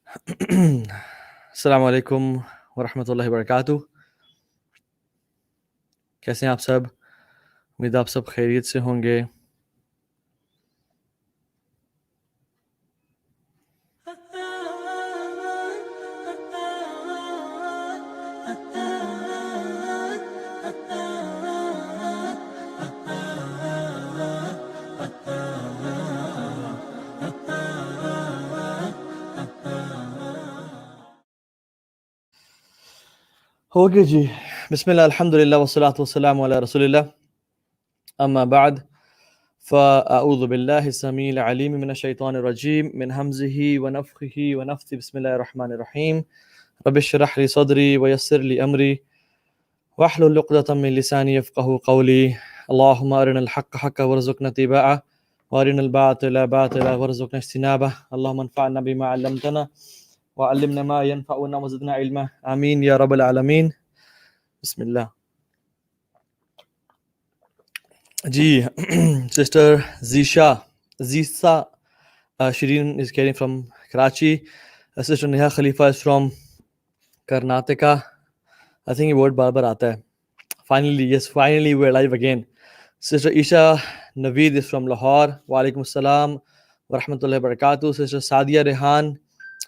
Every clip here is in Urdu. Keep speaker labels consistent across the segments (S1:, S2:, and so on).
S1: السلام علیکم ورحمۃ اللہ وبرکاتہ. کیسے ہیں آپ سب؟ امید آپ سب خیریت سے ہوں گے. اوکے جی، بسم اللہ الحمد للہ والصلاۃ والسلام علی رسول اللہ. اما بعد فاعوذ باللہ السمیع العلیم من الشیطان الرجیم من حمزہ ونفخہ ونفثہ. بسم اللہ الرحمن الرحیم. رب اشرح لی صدری ویسر لی امری واحلل عقدۃ من لسانی یفقہوا قولی. اللہم ارنا الحق حقا وارزقنا اتباعہ وارنا الباطل باطلا وارزقنا اجتنابہ. اللہم انفعنا بما علمتنا وعلمنا ما ينفعنا وزدنا علما آمین یا رب العالمین. بسم اللہ. جی sister زیسا شرین is getting from Karachi. Sister Neha Khalifa is from Karnataka. I think یہ word بار بار آتا ہے. Finally we're live again. Sister Isha Naveed is from Lahore. وعلیکم السلام ورحمۃ اللہ وبرکاتہ. Sister Sadia Rehan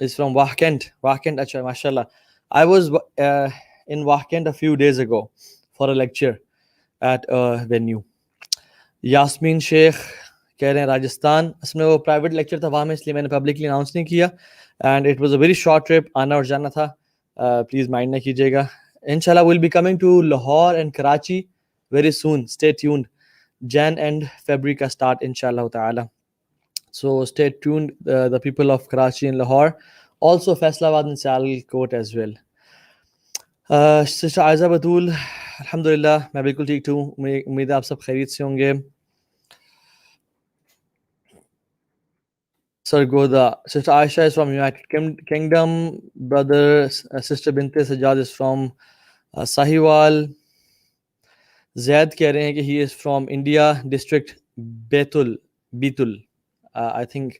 S1: is from Wahkent. اچھا ماشاء اللہ. I was in Wahkent a few days ago for a lecture at a venue. Yasmin شیخ کہہ رہے ہیں راجستھان. اس میں وہ پرائیویٹ لیکچر تھا وہاں میں، اس لیے میں نے پبلکلی اناؤنس نہیں کیا. And it was a very short trip, آنا اور جانا تھا. پلیز مائنڈ نہ کیجیے گا. انشاءاللہ we'll be coming to Lahore and Karachi very soon. Stay tuned. Jan and February کا اسٹارٹ انشاءاللہ تعالی. So stay tuned the people of Karachi and Lahore. Also Faisalabad and Sialkot as well. Sister Aiza Batool الحمدللہ میں بالکل ٹھیک ہوں. امید ہے آپ سب خیریت سے ہوں گے. Sargodha. Sister Aisha is from United Kingdom. Brother Sister Binte Sajjad is from Sahiwal. Zaid کہہ رہے ہیں کہ he is from India district Betul. I think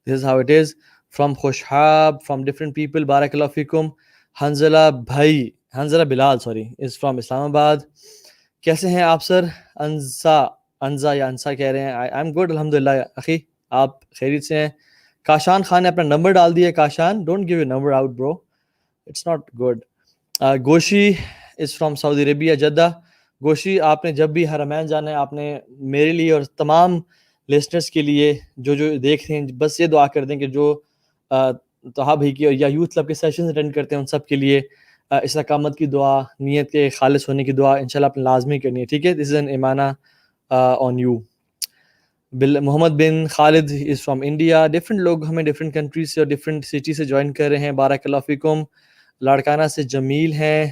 S1: this is how it is. From Khoshab, from different people. Barakallahu fikum. Hanzala Bilal is from Islamabad. کیسے ہیں آپ سر؟ انزا کہہ رہے ہیں I'm good الحمدللہ. اخی آپ خیریت سے ہیں؟ کاشان خان نے اپنا نمبر ڈال دیا. Kashan don't give your number out bro, it's not good. Goshi is from Saudi Arabia Jeddah. Goshi آپ نے جب بھی حرمین جانا ہے، آپ نے میرے لیے اور تمام لسنرس کے لیے جو دیکھ رہے ہیں، بس یہ دعا کر دیں کہ جو طہا بھائی کی یا یوتھ کلب کے سیشنز اٹینڈ کرتے ہیں ان سب کے لیے استقامت کی دعا، نیت کے خالص ہونے کی دعا انشاءاللہ اپنے لازمی کرنی ہے. ٹھیک ہے، دس از این ایمانہ on you. Muhammad bin Khalid is from India. Different لوگ ہمیں ڈفرینٹ کنٹریز سے اور ڈفرینٹ سٹی سے جوائن کر رہے ہیں. بارک اللہ فیکم. لاڑکانہ سے جمیل ہیں.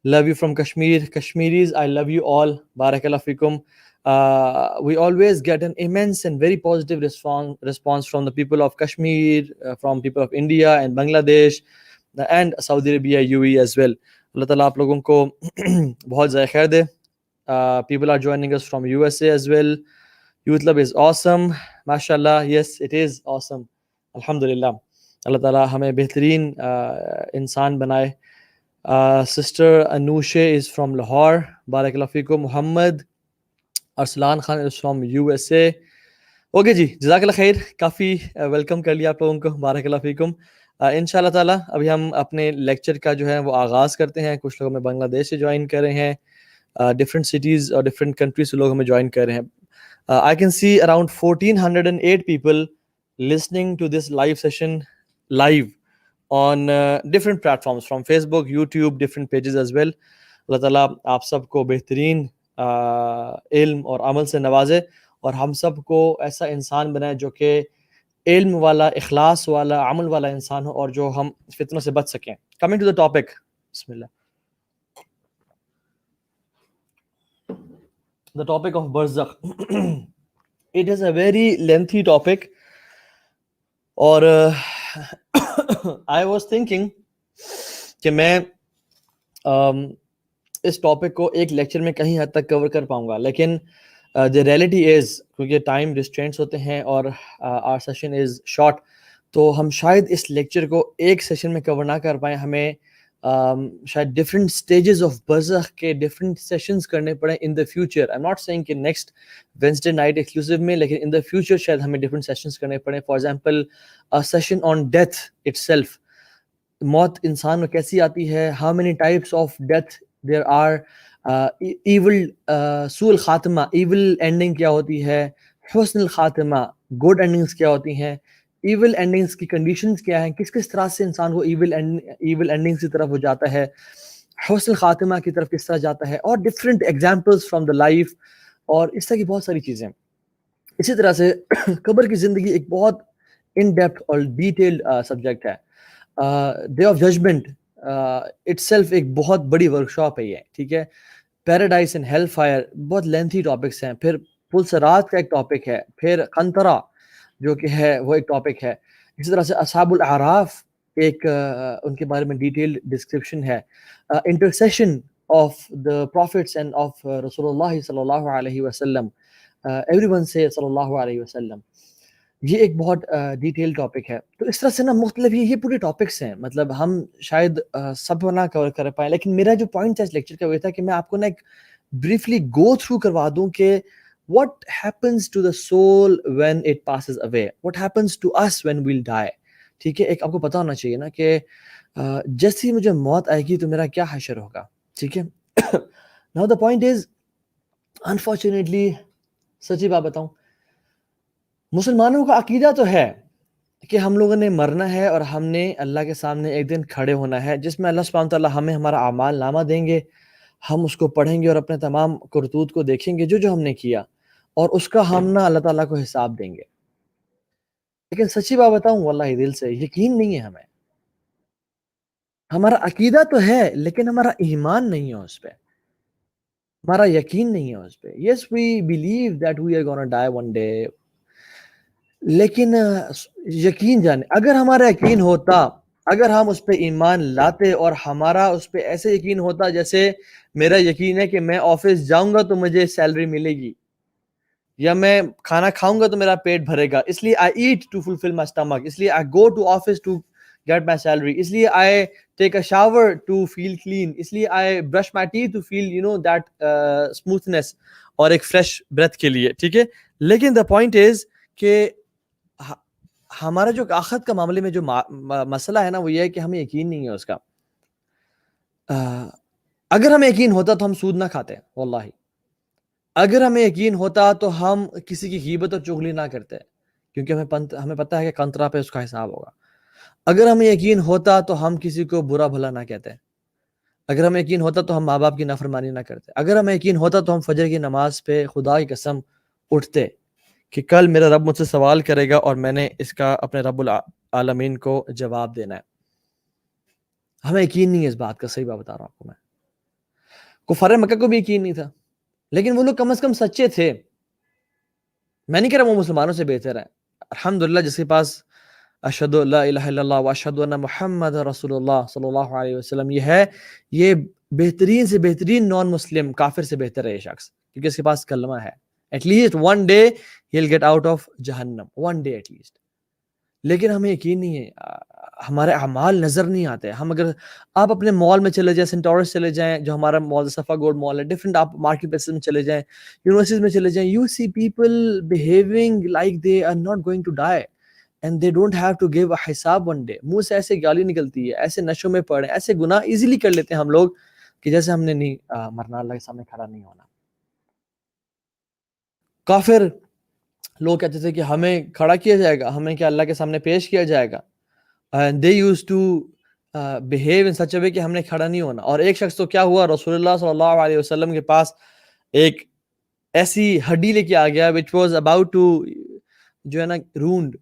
S1: Love you from Kashmir. Kashmiris I love you all. بارک اللہ فیکم. We always get an immense and very positive response from the people of Kashmir, from people of India and Bangladesh and Saudi Arabia, UAE as well. اللہ تعالیٰ آپ لوگوں کو بہت زیادہ خیر دے. People are joining us from USA as well. Youth Club is awesome. MashaAllah. Yes, it is awesome. Alhamdulillah. اللہ تعالیٰ ہمیں بہترین انسان بنائے. Sister Anushe is from Lahore. بارک اللہ فیکم. Muhammad Arsalan Khan is from USA. Okay جی، جزاک اللہ خیر. کافی ویلکم کر لیا آپ لوگوں کو. بارک اللہ فیکم. انشاءاللہ تعالیٰ ابھی ہم اپنے لیکچر کا جو ہے وہ آغاز کرتے ہیں. کچھ لوگ ہمیں بنگلہ دیش سے جوائن کر رہے ہیں، ڈفرینٹ سٹیز اور ڈفرینٹ کنٹریز سے لوگ ہمیں جوائن کر رہے ہیں. I can see around 1408 people listening to this live session live on different platforms from Facebook, YouTube, different pages as well. اللہ تعالیٰ آپ سب کو بہترین علم اور عمل سے نوازے اور ہم سب کو ایسا انسان بنائے جو کہ علم والا، اخلاص والا، عمل والا انسان ہو اور جو ہم فتنوں سے بچ سکیں. Coming to the topic. بسم اللہ. The topic of barzakh. It is a very lengthy topic. اور I was thinking کہ میں اس ٹاپک کو ایک لیکچر میں کہیں حد تک کور کر پاؤں گا، لیکن the reality is کیونکہ ٹائم ریسٹرینٹس ہوتے ہیں اور our session is short، تو ہم شاید اس لیکچر کو ایک سیشن میں کور نہ کر پائیں, ہمیں شاید ڈفرینٹ اسٹیجز آف برزخ کے ڈفرینٹ سیشنز کرنے پڑیں in the future. I am not saying کہ نیکسٹ وینسڈے نائٹ ایکسکلوسیو میں, لیکن ان دا فیوچر شاید ہمیں ڈفرینٹ سیشنز کرنے پڑیں. For example session on death اٹ سیلف, موت انسان میں کیسی آتی ہے, how many types of death there are, evil سوء الخاتمہ ایول اینڈنگ کیا ہوتی ہے, حسن الخاتمہ گڈ اینڈنگس کیا ہوتی ہیں, ایول اینڈنگس کی کنڈیشنز کیا ہیں, کس کس طرح سے انسان کو ایول اینڈنگس کی طرف وہ جاتا ہے, حسن الخاتمہ کی طرف کس طرح جاتا ہے, اور different examples from the life, اور اس طرح کی بہت ساری چیزیں. اسی طرح سے قبر کی زندگی ایک بہت ان ڈیپتھ اور ڈیٹیلڈ سبجیکٹ ہے. ڈے آف ججمنٹ اٹ سیلف ایک بہت بڑی ورکشاپ ہے یہ, ٹھیک ہے. پیراڈائز اینڈ ہیل فائر بہت لینتھی ٹاپکس ہیں. پھر پلسرات کا ایک ٹاپک ہے, پھر قنطرہ جو کہ ہے وہ ایک ٹاپک ہے. اسی طرح سے اصحاب الاعراف ایک ان کے بارے میں ڈیٹیلڈ ڈسکرپشن ہے. Intercession of the prophets and of رسول اللہ صلی اللہ علیہ وسلم, ایوری ون سے صلی اللہ علیہ وسلم, یہ ایک بہت ڈیٹیل ٹاپک ہے. تو اس طرح سے نا مختلف یہ پورے ٹاپکس ہیں, مطلب ہم شاید سب نہ کور کر پائیں, لیکن میرا جو پوائنٹ تھا اس لیکچر کا وہ تھا کہ میں آپ کو نا ایک بریفلی گو تھرو کروا دوں کہ what happens to the soul when it passes away, what happens to us when we'll die. ٹھیک ہے, ایک آپ کو پتہ ہونا چاہیے نا کہ جیسی مجھے موت آئے گی تو میرا کیا حشر ہوگا, ٹھیک ہے. now the point is unfortunately, سچی بات بتاؤں, مسلمانوں کا عقیدہ تو ہے کہ ہم لوگوں نے مرنا ہے اور ہم نے اللہ کے سامنے ایک دن کھڑے ہونا ہے, جس میں اللہ سبحانہ تعالیٰ ہمیں ہمارا اعمال نامہ دیں گے, ہم اس کو پڑھیں گے اور اپنے تمام کرتوت کو دیکھیں گے جو ہم نے کیا, اور اس کا ہم نا اللہ تعالیٰ کو حساب دیں گے. لیکن سچی بات بتاؤں, واللہ دل سے یقین نہیں ہے ہمیں. ہمارا عقیدہ تو ہے لیکن ہمارا ایمان نہیں ہے اس پہ, ہمارا یقین نہیں ہے اس پہ. Yes we believe that we are gonna die one day, لیکن یقین جانے اگر ہمارا یقین ہوتا, اگر ہم اس پہ ایمان لاتے اور ہمارا اس پہ ایسے یقین ہوتا جیسے میرا یقین ہے کہ میں آفس جاؤں گا تو مجھے سیلری ملے گی, یا میں کھانا کھاؤں گا تو میرا پیٹ بھرے گا, اس لیے I eat to fulfil my stomach, اس لیے I go to office to get my salary, اس لیے I take a shower to feel clean, اس لیے I brush my teeth to feel you know that smoothness اور ایک فریش بریتھ کے لیے, ٹھیک ہے. لیکن دا پوائنٹ از کہ ہمارا جو آخرت کا معاملے میں جو مسئلہ ہے نا وہ یہ ہے کہ ہمیں یقین نہیں ہے اس کا. اگر ہمیں یقین ہوتا تو ہم سود نہ کھاتے, واللہ. اگر ہمیں یقین ہوتا تو ہم کسی کی غیبت اور چغلی نہ کرتے, کیونکہ ہمیں پتہ ہے کہ قنطرہ پہ اس کا حساب ہوگا. اگر ہمیں یقین ہوتا تو ہم کسی کو برا بھلا نہ کہتے, اگر ہمیں یقین ہوتا تو ہم ماں باپ کی نافرمانی نہ کرتے, اگر ہمیں یقین ہوتا تو ہم فجر کی نماز پہ خدا کی قسم اٹھتے کہ کل میرا رب مجھ سے سوال کرے گا اور میں نے اس کا اپنے رب العالمین کو جواب دینا ہے. ہمیں یقین نہیں ہے اس بات کا, صحیح بات بتا رہا ہوں آپ کو میں. کفار مکہ کو بھی یقین نہیں تھا, لیکن وہ لوگ کم از کم سچے تھے. میں نہیں کہہ رہا وہ مسلمانوں سے بہتر ہے, الحمدللہ جس کے پاس اشہد لا الہ الا اللہ واشہد ان محمد رسول اللہ صلی اللہ علیہ وسلم یہ ہے, یہ بہترین سے بہترین نان مسلم کافر سے بہتر ہے یہ شخص, کیونکہ اس کے پاس کلمہ ہے. At least one day he will get out of جہنم, ون ڈے ایٹ لیسٹ. لیکن ہمیں یقین نہیں ہے, ہمارے اعمال نظر نہیں آتے. ہم اگر آپ اپنے مال میں چلے جائیں, سینٹورس چلے جائیں جو ہمارا مال صفا گولڈ مال ہے, ڈفرنٹ آپ مارکیٹ پلیسز میں چلے جائیں, یونیورسٹیز میں چلے جائیں, you see people behaving like they are not going to die and they don't have to give a حساب ون ڈے. منہ سے ایسے گالی نکلتی ہے, ایسے نشوں میں پڑے, ایسے گناہ ایزیلی کر لیتے ہیں ہم لوگ کہ جیسے ہم نے نہیں مرنا, اللہ کے سامنے کھڑا نہیں ہونا. کافر لوگ کہتے تھے کہ ہمیں کھڑا کیا جائے گا, ہمیں کیا اللہ کے سامنے پیش کیا جائے گا. they used to behave in such a way کہ ہم نے کھڑا نہیں ہونا. اور ایک شخص تو کیا ہوا, رسول اللہ صلی اللہ علیہ وسلم کے پاس ایک ایسی ہڈی لے کے آ گیا which was about to جو ہے نا ruined,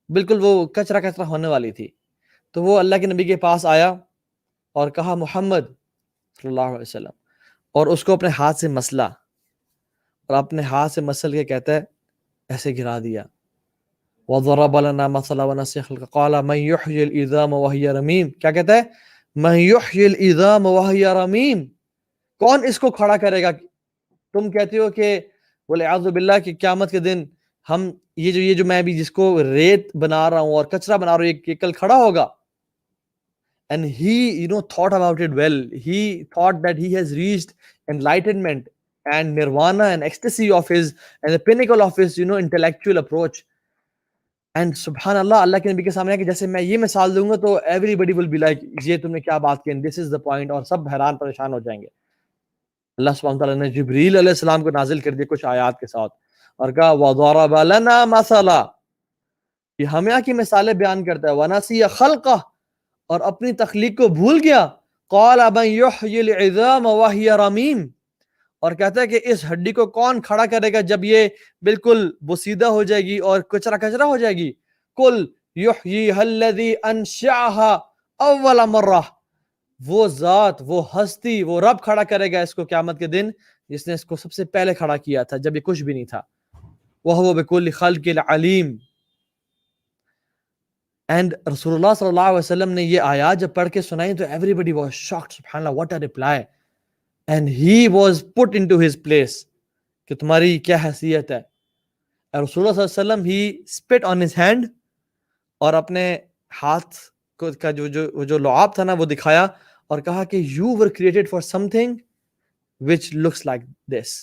S1: بالکل وہ کچرا کچرا ہونے والی تھی. تو وہ اللہ کے نبی کے پاس آیا اور کہا محمد صلی اللہ علیہ وسلم, اور اس کو اپنے ہاتھ سے مسلا, اور اپنے ہاتھ سے مسل کے کہتا ہے ایسے گرا دیا. وَضَرَبَ لَنَا مَثَلًا وَنَسِيَ خَلْقَهُ قَالَ مَنْ يُحْيِي الْعِظَامَ وَهِيَ رَمِيمٌ. کیا کہتا ہے, مَنْ يُحْيِي الْعِظَامَ وَهِيَ رَمِيمٌ, کون اس کو کھڑا کرے گا. تم کہتے ہو کہ وَالْعِياذُ بِاللَّهِ کہ قیامت کے دن ہم یہ جو میں ابھی جس کو ریت بنا رہا ہوں اور کچرا بنا رہا ہوں، یہ کل کھڑا ہوگا. And he thought about it well. He thought that he has reached enlightenment and nirvana and ecstasy of his, and the pinnacle of his intellectual approach. And subhanallah, اللہ کے نبی کے سامنے کہ جیسے میں یہ مثال دوں گا تو everybody will be like یہ تم نے کیا بات کی, this is the point, اور سب حیران پریشان ہو جائیں گے. اللہ سبحانہ تعالیٰ نے جبریل علیہ السلام کو نازل کر دیا کچھ آیات کے ساتھ اور کہا وَضَرَبَ لَنَا مَثَلًا, یہ ہمیں کی مثالیں بیان کرتا ہے. وَنَسِيَ خَلْقَهُ, اور اپنی تخلیق کو بھول گیا. قَالَ مَن يُحْيِي الْعِظَامَ وَهِيَ رَمِيمٌ, اور کہتا ہے کہ اس ہڈی کو کون کھڑا کرے گا جب یہ بالکل بوسیدہ ہو جائے گی اور کچرا کچرا ہو جائے گی. قُلْ يُحْيِيهَا الَّذِي أَنشَأَهَا أَوَّلَ مَرَّةٍ, وہ ذات, وہ ہستی, وہ رب کھڑا کرے گا اس کو قیامت کے دن جس نے اس کو سب سے پہلے کھڑا کیا تھا جب یہ کچھ بھی نہیں تھا. وَهُوَ بِكُلِّ خَلْقٍ عَلِيمٌ. اینڈ رسول اللہ صلی اللہ علیہ وسلم نے یہ آیات جب پڑھ کے سنائی تو everybody was shocked. سبحان اللہ, what a reply. And he was put into his place کہ تمہاری کیا حیثیت ہے. اور رسول اللہ صلی اللہ علیہ وسلم he spit on his hand, اور اپنے ہاتھ کا جو لعاب تھا نا وہ دکھایا اور کہا کہ you were created for something which looks like this.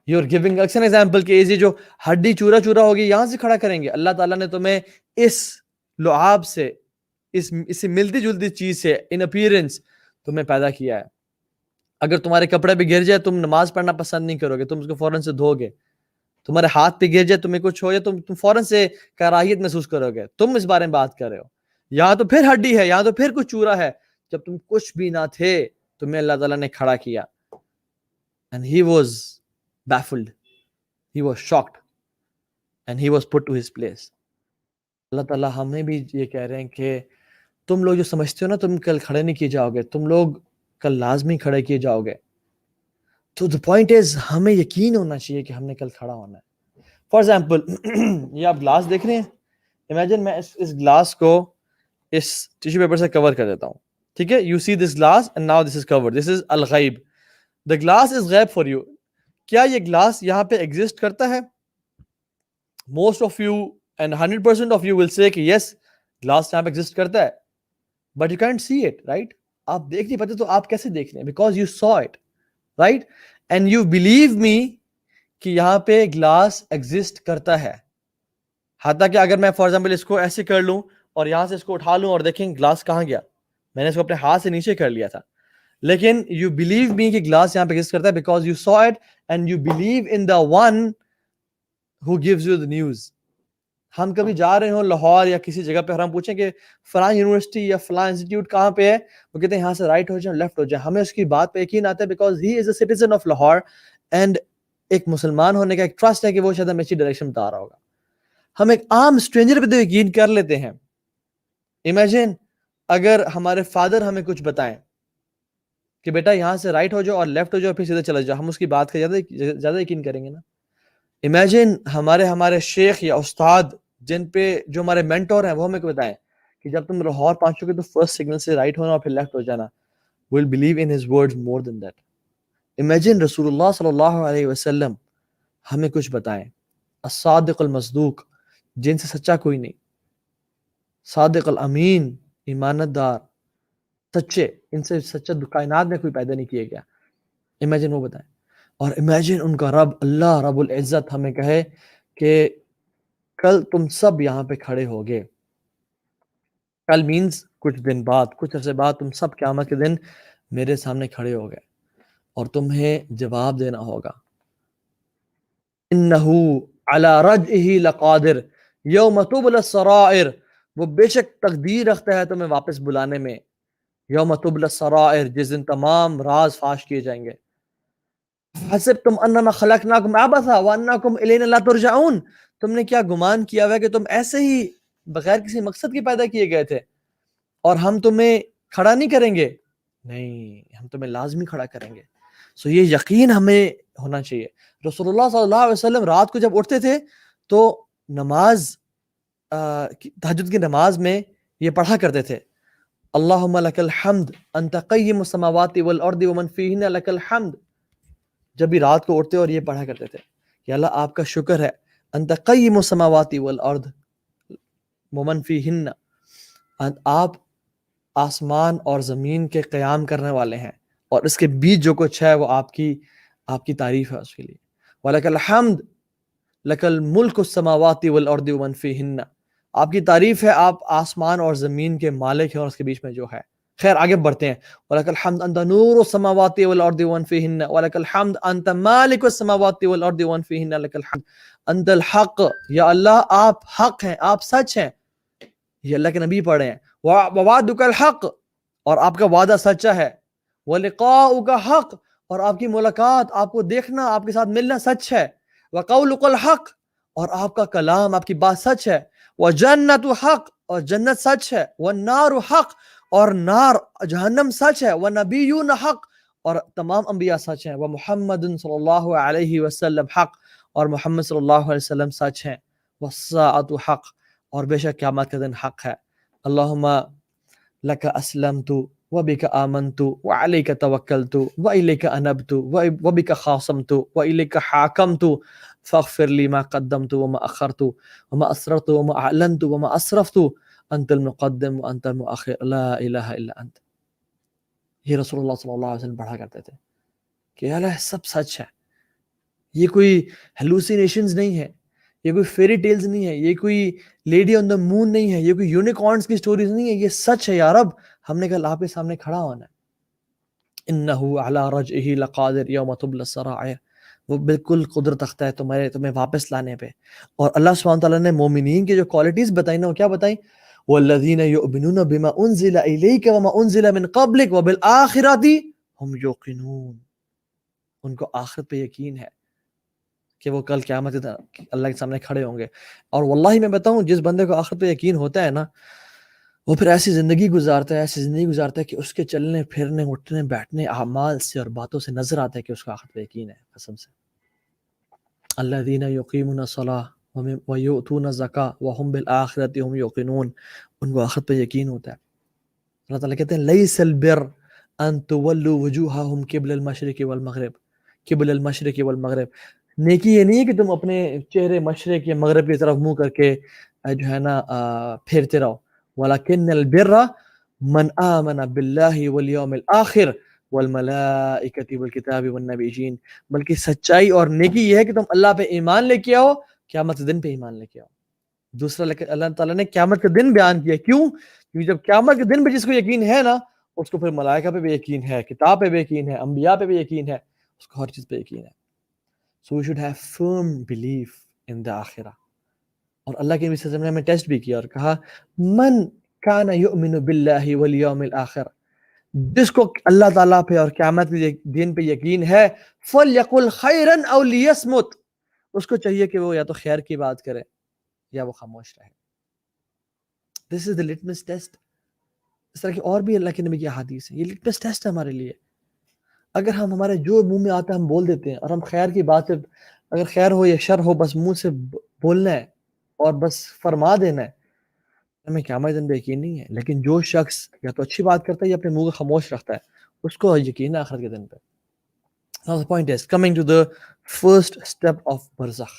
S1: You're giving us an example کہ یہ جو ہڈی چورا چورا ہوگی یہاں سے کھڑا کریں گے. اللہ تعالیٰ نے تمہیں اس لعاب سے, اس ملتی جلتی چیز سے in appearance تمہیں پیدا کیا ہے. اگر تمہارے کپڑے پہ گر جائے تم نماز پڑھنا پسند نہیں کرو گے, تم اس کو فوراً سے دھو گے. تمہارے ہاتھ پہ گر جائے, تمہیں کچھ ہو جائے, تم فوراً سے کراہیت محسوس کرو گے. تم اس بارے میں بات کر رہے ہو, یہاں تو پھر ہڈی ہے, یہاں تو پھر کچھ چورا ہے. جب تم کچھ بھی نہ تھے تمہیں اللہ تعالیٰ نے کھڑا کیا. And he was baffled, he was shocked, and he was put to his place. اللہ تعالیٰ ہمیں بھی یہ کہہ رہے ہیں کہ تم لوگ جو سمجھتے ہو نا تم کل کھڑے نہیں کیے جاؤ گے, تم لوگ کل لازمی کھڑے کیے جاؤ گے. تو the point is ہمیں یقین ہونا چاہیے کہ ہم نے کل کھڑا ہونا ہے. فار ایگزامپل یہ آپ گلاس دیکھ رہے ہیں, امیجن میں اس گلاس کو اس ٹیشو پیپر سے کور کر دیتا ہوں, ٹھیک ہے. You see this glass and now this is covered, this is الغیب, دا گلاس از غیب فار یو. کیا یہ گلاس یہاں پہ ایگزسٹ کرتا ہے؟ Most of you and 100% of you will سے کہ یس گلاس یہاں پہ ایگزسٹ کرتا ہے, but you can't see it, right. آپ دیکھ نہیں پاتے تو آپ کیسے دیکھ رہے ہیں؟ Because you so it, right, and you believe me کہ یہاں پہ گلاس ایگزسٹ کرتا ہے. حتیٰ کہ اگر میں فار ایگزامپل اس کو ایسے کر لوں اور یہاں سے اس کو اٹھا لوں اور دیکھیں گلاس کہاں گیا, میں نے اس کو اپنے ہاتھ سے نیچے کر لیا تھا, لیکن یو بلیو می کہ گلاس یہاں پہ ایگزسٹ کرتا ہے because you so it and you believe in the one who gives you the news. ہم کبھی جا رہے ہوں لاہور یا کسی جگہ پہ اور ہم پوچھیں کہ فلاں یونیورسٹی یا فلاں انسٹیٹیوٹ کہاں پہ ہے, وہ کہتے ہیں یہاں سے رائٹ ہو جائے لیفٹ ہو جائے. ہمیں اس کی بات پہ یقین آتا ہے because he is a citizen of Lahore, and ایک مسلمان ہونے کا ایک ٹرسٹ ہے کہ وہ شاید ہمیں اچھی ڈائریکشن بتا رہا ہوگا. ہم ایک عام اسٹرینجر پہ تو یقین کر لیتے ہیں. امیجن اگر ہمارے فادر ہمیں کچھ بتائیں کہ بیٹا یہاں سے رائٹ ہو جاؤ اور لیفٹ ہو جاؤ پھر سیدھے چلا جاؤ, ہم اس کی بات کا زیادہ یقین کریں گے نا. امیجن ہمارے شیخ یا استاد جن پہ جو ہمارے مینٹور ہیں وہ ہمیں بتائیں کہ جب تم لاہور پہنچو گے تو فرسٹ سگنل سے رائٹ ہونا اور پھر لیفٹ ہو جانا. we'll believe in his words more than that. Imagine رسول اللہ صلی اللہ علیہ وسلم ہمیں کچھ بتائیں, الصادق المصدوق, جن سے سچا کوئی نہیں, صادق الامین, ایمانت دار, سچے, ان سے سچا کائنات میں کوئی پیدا نہیں کیا گیا. امیجن وہ بتائیں. اور امیجن ان کا رب اللہ رب العزت ہمیں کہے کہ کل تم سب یہاں پہ کھڑے ہوگے. کل مینز کچھ دن بعد, کچھ عرصے بعد تم سب قیامت کے دن میرے سامنے کھڑے ہو گئے اور تمہیں جواب دینا ہوگا. انہو علی رجعہ لقادر یوم تبلی السرائر, وہ بے شک تقدیر رکھتا ہے تمہیں واپس بلانے میں. یوم تبلی السرائر, جس دن تمام راز فاش کیے جائیں گے. حسبتم انما خلقناکم عبثا وانکم الینا لا ترجعون, تم نے کیا گمان کیا ہوا ہے کہ تم ایسے ہی بغیر کسی مقصد کے پیدا کیے گئے تھے اور ہم تمہیں کھڑا نہیں کریں گے؟ نہیں, ہم تمہیں لازمی کھڑا کریں گے. سو یہ یقین ہمیں ہونا چاہیے. رسول اللہ صلی اللہ علیہ وسلم رات کو جب اٹھتے تھے تو نماز تہجد کی نماز میں یہ پڑھا کرتے تھے, اللہم لک الحمد انت قیم السماوات والارض ومن فیہن لک الحمد. جب بھی رات کو اٹھتے اور یہ پڑھا کرتے تھے کہ اللہ آپ کا شکر ہے, انت قیم السماوات والارض ومن فیہن، آپ آسمان اور زمین کے قیام کرنے والے ہیں، اور اس کے بیچ جو کچھ ہے وہ آپ کی تعریف ہے اس کے لیے. وَلَكَ الْحَمْدُ لَكَ الْمُلْكُ السَّمَاوَاتِ وَالْأَرْضِ وَمَنْ فِيهِنَّ، آپ کی تعریف ہے، آپ آسمان اور زمین کے مالک ہیں اور اس کے بیچ میں جو ہے. خیر آگے بڑھتے ہیں. وَلَكَ الْحَمْدُ أَنْتَ نُورُ السَّمَاوَاتِ وَالْأَرْضِ وَمَنْ فِيهِنَّ وَلَكَ الْحَمْدُ أَنْتَ مَالِكُ السَّمَاوَاتِ وَالْأَرْضِ وَمَنْ فِيهِنَّ لَكَ الْحَمْدُ أَنْتَ الْحَقُّ، یا اللہ آپ حق ہیں، آپ سچ ہیں. یہ اللہ کے نبی پڑھے ہیں. وَوَعْدُكَ الْحَقُّ، اور آپ کا وعدہ سچا ہے. وَلِقَاؤُكَ حق، اور آپ کی ملاقات، آپ کو دیکھنا، آپ کے ساتھ ملنا سچ ہے. وَقَوْلُكَ الْحَقُّ، اور آپ کا کلام، آپ کی بات سچ ہے. وَجَنَّةُ حق، اور جنت سچ ہے. وَالنَّارُ حق، اور نار جہنم سچ ہے. وَنَبِيُّونَ حق، اور تمام انبیاء سچ ہیں. وَمُحَمَّدٌ صلی اللہ علیہ وسلم حق، اور محمد صلی اللہ علیہ وسلم سچ ہیں. وَالسَّاعَةُ حق، اور بے شک قیامت کا دن حق ہے. اللہم لک اسلمت وبک آمنت وعلیک توکلت والیک انبت وبک خاصمت والیک حاکمت فاغفر لی ما قدمت وما اخرت وما اسررت وما اعلنت وما اسرفت انت المقدم وانت المؤخر لا الہ الا انت. یہ رسول اللہ صلی اللہ علیہ وسلم پڑھا کرتے تھے کہ اللہ سب سچ ہے. یہ کوئی ہیلوسینیشنز نہیں ہے، یہ کوئی فیری ٹیلز نہیں ہے، یہ کوئی لیڈی آن دا مون نہیں ہے، یہ کوئی یونیکارنز کی سٹوریز نہیں ہے، یہ سچ ہے یا رب. ہم نے کل آپ کے سامنے کھڑا ہونا ہے. انہو علی رجعہ لقادر یوم تبلی السرائر، وہ بالکل قدرت رکھتا ہے تمہیں واپس لانے پہ. اور اللہ سبحانہ تعالیٰ نے مومنین کی جو کوالٹیز بتائی نا، وہ کیا بتائیں؟ والذین یؤمنون بما انزل الیک وما انزل من قبلک وبالآخرۃ هم یوقنون. ان کو آخرت پہ یقین ہے کہ وہ کل قیامت اللہ کے سامنے کھڑے ہوں گے. اور واللہ میں بتاؤں، جس بندے کو آخرت پہ یقین ہوتا ہے نا، وہ پھر ایسی زندگی گزارتا ہے کہ اس کے چلنے پھرنے اٹھنے بیٹھنے اعمال سے اور باتوں سے نظر آتا ہے کہ اس کو آخرت پہ یقین ہے. قسم سے. الذین یقیمون الصلاۃ ویؤتون الزکاۃ وهم بالآخرۃ هم یوقنون. ان کو آخرت پہ یقین ہوتا ہے. اللہ تعالیٰ کہتے ہیں لیس البر ان تولوا وجوہکم قبل المشرق والمغرب، قبل المشرق والمغرب. نیکی یہ نہیں ہے کہ تم اپنے چہرے مشرق یا مغرب کی طرف منہ کر کے جو ہے نا پھیرتے رہو. وَلَكِنَّ الْبِرَّ مَنْ آمَنَ بِاللَّهِ وَالْيَوْمِ الْآخِرِ وَالْمَلَائِكَةِ وَالْكِتَابِ وَالنَّبِيِّينَ. بلکہ سچائی اور نیکی یہ ہے کہ تم اللہ پہ ایمان لے کے آؤ، قیامت کے دن پہ ایمان لے کے آؤ. دوسرا اللہ تعالیٰ نے قیامت کے دن بیان کیا. کیوں؟ کیونکہ جب قیامت کے دن پہ جس کو یقین ہے نا، اس کو پھر ملائکہ پہ بھی یقین ہے، کتاب پہ بھی یقین ہے، انبیاء پہ بھی یقین ہے، اس کو ہر چیز پہ یقین ہے. So we should have firm belief in the آخرہ. اور اللہ کے نبی صلی اللہ علیہ وسلم نے ہمیں ٹیسٹ بھی کیا اور کہا من کان یؤمن باللہ والیوم الآخر، جس کو اللہ تعالیٰ پہ اور قیامت کے دن پہ یقین ہے، فلیقل خیرا او لیصمت، اس کو چاہیے کہ وہ یا تو خیر کی بات کرے یا وہ خاموش رہے. دس از the litmus test. اس طرح کی اور بھی اللہ کے نبی کی احادیث ہیں. یہ litmus test ہے ہمارے لیے. اگر ہم ہمارے جو منہ میں آتا ہے ہم بول دیتے ہیں، اور ہم خیر کی بات سے، اگر خیر ہو یا شر ہو، بس منہ سے بولنا ہے اور بس فرما دینا ہے، ہمیں قیامت دن پہ یقین نہیں ہے. لیکن جو شخص یا تو اچھی بات کرتا ہے یا اپنے منہ کو خاموش رکھتا ہے، اس کو یقین ہے آخرت کے دن پہ. Now the point is coming to the first step of برزخ.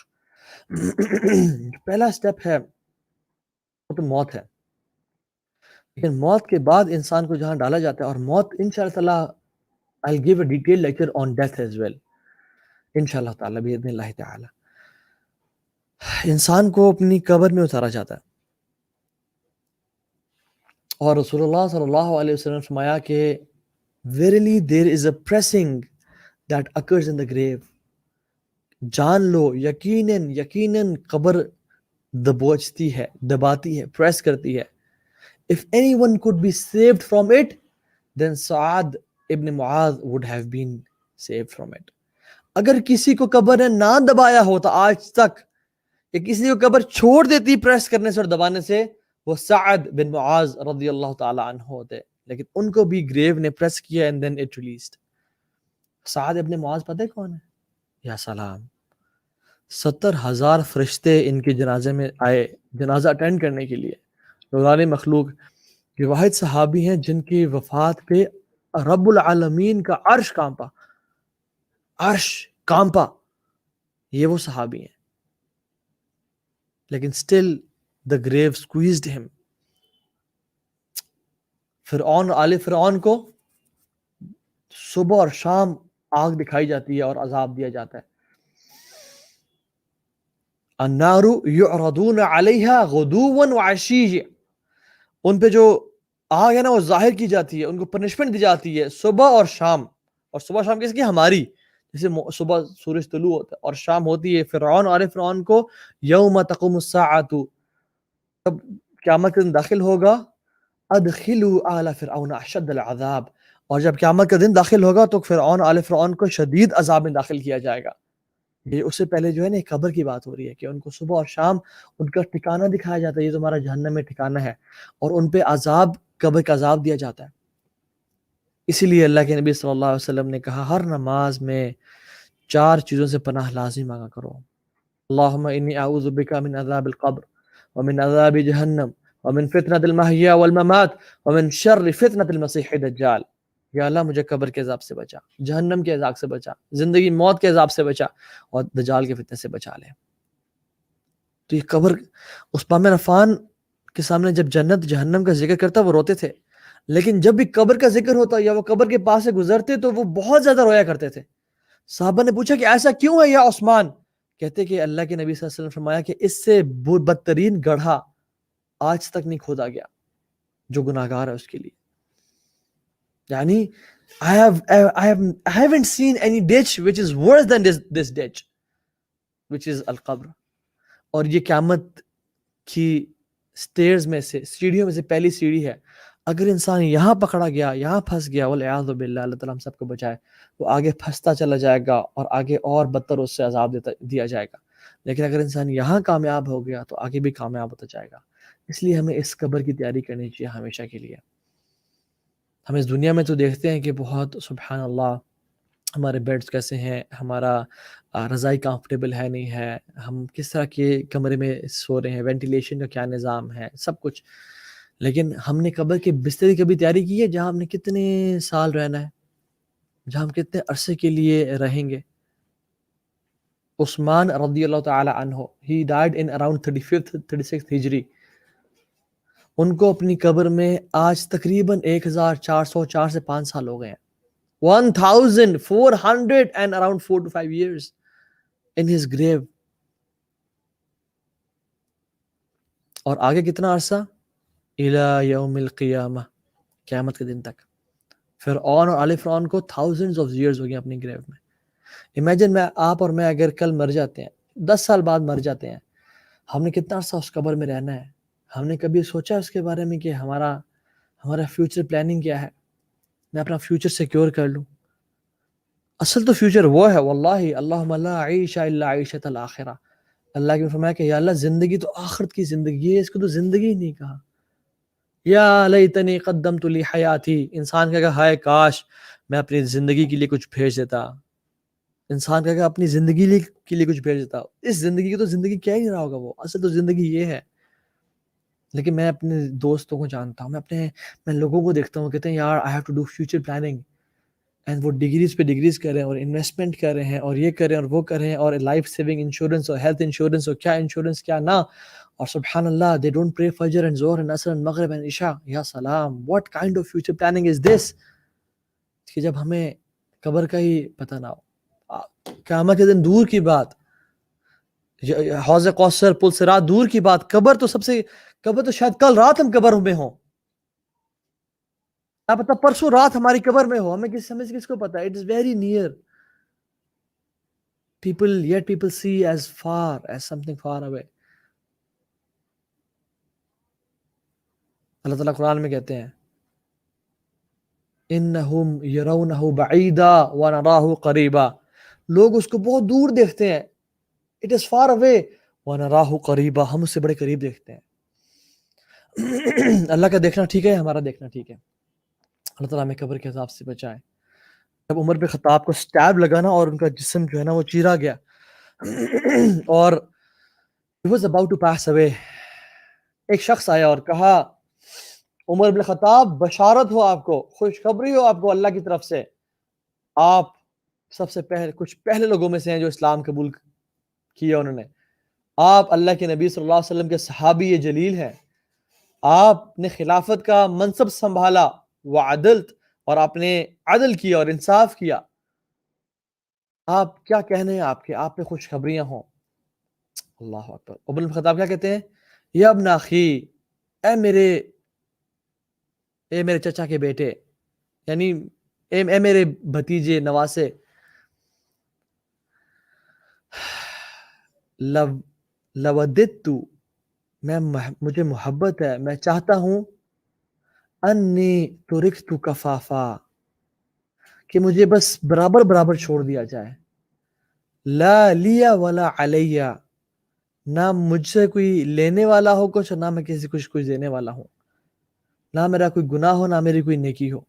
S1: پہلا سٹیپ ہے وہ تو موت ہے. لیکن موت کے بعد انسان کو جہاں ڈالا جاتا ہے، اور موت انشاءاللہ تعالیٰ I'll give a detailed lecture on death as well. انشاءاللہ تعالیٰ بإذن اللہ تعالیٰ. انسان کو اپنی قبر میں اتارا جاتا ہے، اور رسول اللہ صلی اللہ علیہ وسلم نے فرمایا کہ verily there is a pressing that occurs in the grave. جان لو یقیناً قبر دبوچتی ہے، دباتی ہے، پریس کرتی ہے. If anyone could be saved from it, then سعد ابن معاذ would have been saved from it. اگر کسی کو قبر نے نہ دبایا ہوتا آج تک، یا کسی کو قبر چھوڑ دیتی پریس کرنے سے اور دبانے سے، وہ سعد بن معاذ رضی اللہ تعالی عنہ ہوتے. لیکن ان کو بھی گریو نے پریس کیا and then it released. سعد ابن معاذ پتہ ہے کون ہے؟ یا سلام، 70,000 فرشتے ان کے جنازے میں آئے جنازہ اٹینڈ کرنے کے لیے. روزانہ مخلوق یہ واحد صحابی ہیں جن کی وفات پہ رب العالمین کا عرش کانپا. یہ وہ صحابی ہیں. لیکن still the grave squeezed him. فرعون آل فرعون کو صبح اور شام آگ دکھائی جاتی ہے اور عذاب دیا جاتا ہے. النار یعرضون علیہا غدوا وعشیہ، ان پہ جو آگ ہے نا وہ ظاہر کی جاتی ہے، ان کو پنشمنٹ دی جاتی ہے صبح اور شام. اور صبح شام کس کی؟ ہماری. جیسے صبح سورج طلوع ہوتا ہے اور شام ہوتی ہے فرعون آل فرعون کو یوم تقوم الساعۃ، جب قیامت کا دن داخل ہوگا، ادخلوا آل فرعون اشد العذاب، اور جب قیامت کا دن داخل ہوگا تو فرعون آل فرعون کو شدید عذاب میں داخل کیا جائے گا. یہ اس سے پہلے جو ہے نا قبر کی بات ہو رہی ہے کہ ان کو صبح اور شام ان کا ٹھکانہ دکھایا جاتا ہے، یہ تمہارا جہنم میں ٹھکانہ ہے، اور ان پہ عذاب، قبر کا عذاب دیا جاتا ہے. اسی لیے اللہ کے نبی صلی اللہ علیہ وسلم نے کہا ہر نماز میں 4 چیزوں سے پناہ لازم مانگا کرو. اللہم انی اعوذ بک من عذاب القبر ومن عذاب جہنم ومن فتنة المحیا والممات ومن شر فتنة المسیح الدجال. یا اللہ مجھے قبر کے عذاب سے بچا، جہنم کے عذاب سے بچا، زندگی موت کے عذاب سے بچا، اور دجال کے فتنے سے بچا لے. تو یہ قبر، عثمان بن عفان کے سامنے جب جنت جہنم کا ذکر کرتا وہ روتے تھے، لیکن جب بھی قبر کا ذکر ہوتا یا وہ قبر کے پاس سے گزرتے تو وہ بہت زیادہ رویا کرتے تھے. صحابہ نے پوچھا کہ ایسا کیوں ہے یا عثمان؟ کہتے کہ اللہ کے نبی صلی اللہ علیہ وسلم نے فرمایا کہ اس سے بدترین گڑھا آج تک نہیں کھودا گیا جو گناہگار ہے اس کے لیے. یعنی I haven't seen any ditch which is worse than this ditch which is القبر. اور یہ قیامت کی سٹیئرز میں سے، سیڑھیوں میں سے پہلی سیڑھی ہے. اگر انسان یہاں پکڑا گیا، یہاں پھنس گیا، والعیاذ باللہ، اللہ تعالیٰ ہم سب کو بچائے، وہ آگے پھنستا چلا جائے گا اور آگے اور بدتر اس سے عذاب دیا جائے گا. لیکن اگر انسان یہاں کامیاب ہو گیا تو آگے بھی کامیاب ہوتا جائے گا. اس لیے ہمیں اس قبر کی تیاری کرنی چاہیے ہمیشہ کے لیے. ہم اس دنیا میں تو دیکھتے ہیں کہ بہت سبحان اللہ ہمارے بیڈز کیسے ہیں، ہمارا رضائی کمفرٹیبل ہے نہیں ہے، ہم کس طرح کے کمرے میں سو رہے ہیں، وینٹیلیشن کا کیا نظام ہے، سب کچھ. لیکن ہم نے قبر کے بستر کی کبھی تیاری کی ہے جہاں ہم نے کتنے سال رہنا ہے، جہاں ہم کتنے عرصے کے لیے رہیں گے؟ عثمان رضی اللہ تعالی عنہ، he died in around 35th 36th ہجری. ان کو اپنی قبر میں آج تقریباً 1404 سے 5 سال ہو گئے ہیں. 1400 and around 4 to 5 years in his grave. اور آگے کتنا عرصہ؟ الى یوم القیامہ، قیامت کے دن تک. فرعون اور آل فرعون کو thousands of years ہو گئے اپنی گریو میں. امیجن آپ اور میں اگر کل مر جاتے ہیں، 10 سال بعد مر جاتے ہیں، ہم نے کتنا عرصہ اس قبر میں رہنا ہے؟ ہم نے کبھی سوچا اس کے بارے میں کہ ہمارا فیوچر پلاننگ کیا ہے؟ میں اپنا فیوچر سیکیور کر لوں. اصل تو فیوچر وہ ہے، واللہ اللہم لا عیش الا عیشۃ الآخرہ. اللہ نے فرمایا کہ یا اللہ زندگی تو آخرت کی زندگی ہے، اس کو تو زندگی ہی نہیں کہا. یا لیتنی قدمت لی حیاتی، انسان کہے گا ہائے کاش میں اپنی زندگی کے لیے کچھ بھیج دیتا. انسان کہے گا اپنی زندگی کے لیے کچھ بھیج دیتا. اس زندگی کی تو زندگی کیا ہی نہیں رہا ہوگا، وہ اصل تو زندگی یہ ہے. لیکن میں اپنے دوستوں کو جانتا ہوں، میں لوگوں کو دیکھتا ہوں، کہتے ہیں یار I have to do future planning, and وہ ڈگریز پہ ڈگریز کر رہے ہیں اور انویسٹمنٹ کر رہے ہیں اور یہ کر رہے ہیں اور وہ کر رہے ہیں، اور لائف سیونگ انشورنس اور ہیلتھ انشورنس اور کیا انشورنس کیا نہ. اور سبحان اللہ دے ڈونٹ پرے فجر اینڈ ظہر اینڈ عصر اینڈ مغرب اینڈ عشاء. یا سلام، what kind of future planning is this? کہ جب ہمیں قبر کا ہی پتہ نہ ہو. قیامت کے دن دور کی بات، حوض کوثر، پل صراط دور کی بات، قبر تو شاید کل رات ہم قبر میں ہوں، کیا پتہ پرسوں رات ہماری قبر میں ہو، ہمیں کس کو پتا. It is very near. people see as far as something far away. اللہ تعالیٰ قرآن میں کہتے ہیں انہم یرونہ بعیدا ونراہ قریبا، لوگ اس کو بہت دور دیکھتے ہیں، it is far away، ونراہ قریبا، ہم اس سے بڑے قریب دیکھتے ہیں. اللہ کا دیکھنا ٹھیک ہے، ہمارا دیکھنا ٹھیک ہے. اللہ تعالیٰ ہمیں قبر کے عذاب سے بچائے. جب عمر بن خطاب کو سٹیب لگا نا اور ان کا جسم جو ہے نا وہ چیرا گیا اور he was about to pass away، ایک شخص آیا اور کہا عمر بن خطاب بشارت ہو آپ کو، خوشخبری ہو آپ کو اللہ کی طرف سے، آپ سب سے پہلے کچھ پہلے لوگوں میں سے ہیں جو اسلام قبول کیا انہوں نے، آپ اللہ کے نبی صلی اللہ علیہ وسلم کے صحابی جلیل ہیں، آپ نے خلافت کا منصب سنبھالا، وعدلت، اور آپ نے عدل کیا اور انصاف کیا. آپ کیا کہنے ہیں آپ پہ خوشخبریاں ہوں. اللہ اکبر. عمر بن خطاب کیا کہتے ہیں؟ یا ابن اخی، اے میرے چچا کے بیٹے، یعنی اے میرے بھتیجے نواسے، لوددت، مجھے محبت ہے، میں چاہتا ہوں انی ترکت کفافا، کہ مجھے بس برابر برابر چھوڑ دیا جائے. لا لیا ولا علیہ، نہ مجھ سے کوئی لینے والا ہو کچھ، نہ میں کسی کچھ دینے والا ہوں، نہ میرا کوئی گناہ ہو نہ میری کوئی نیکی ہو،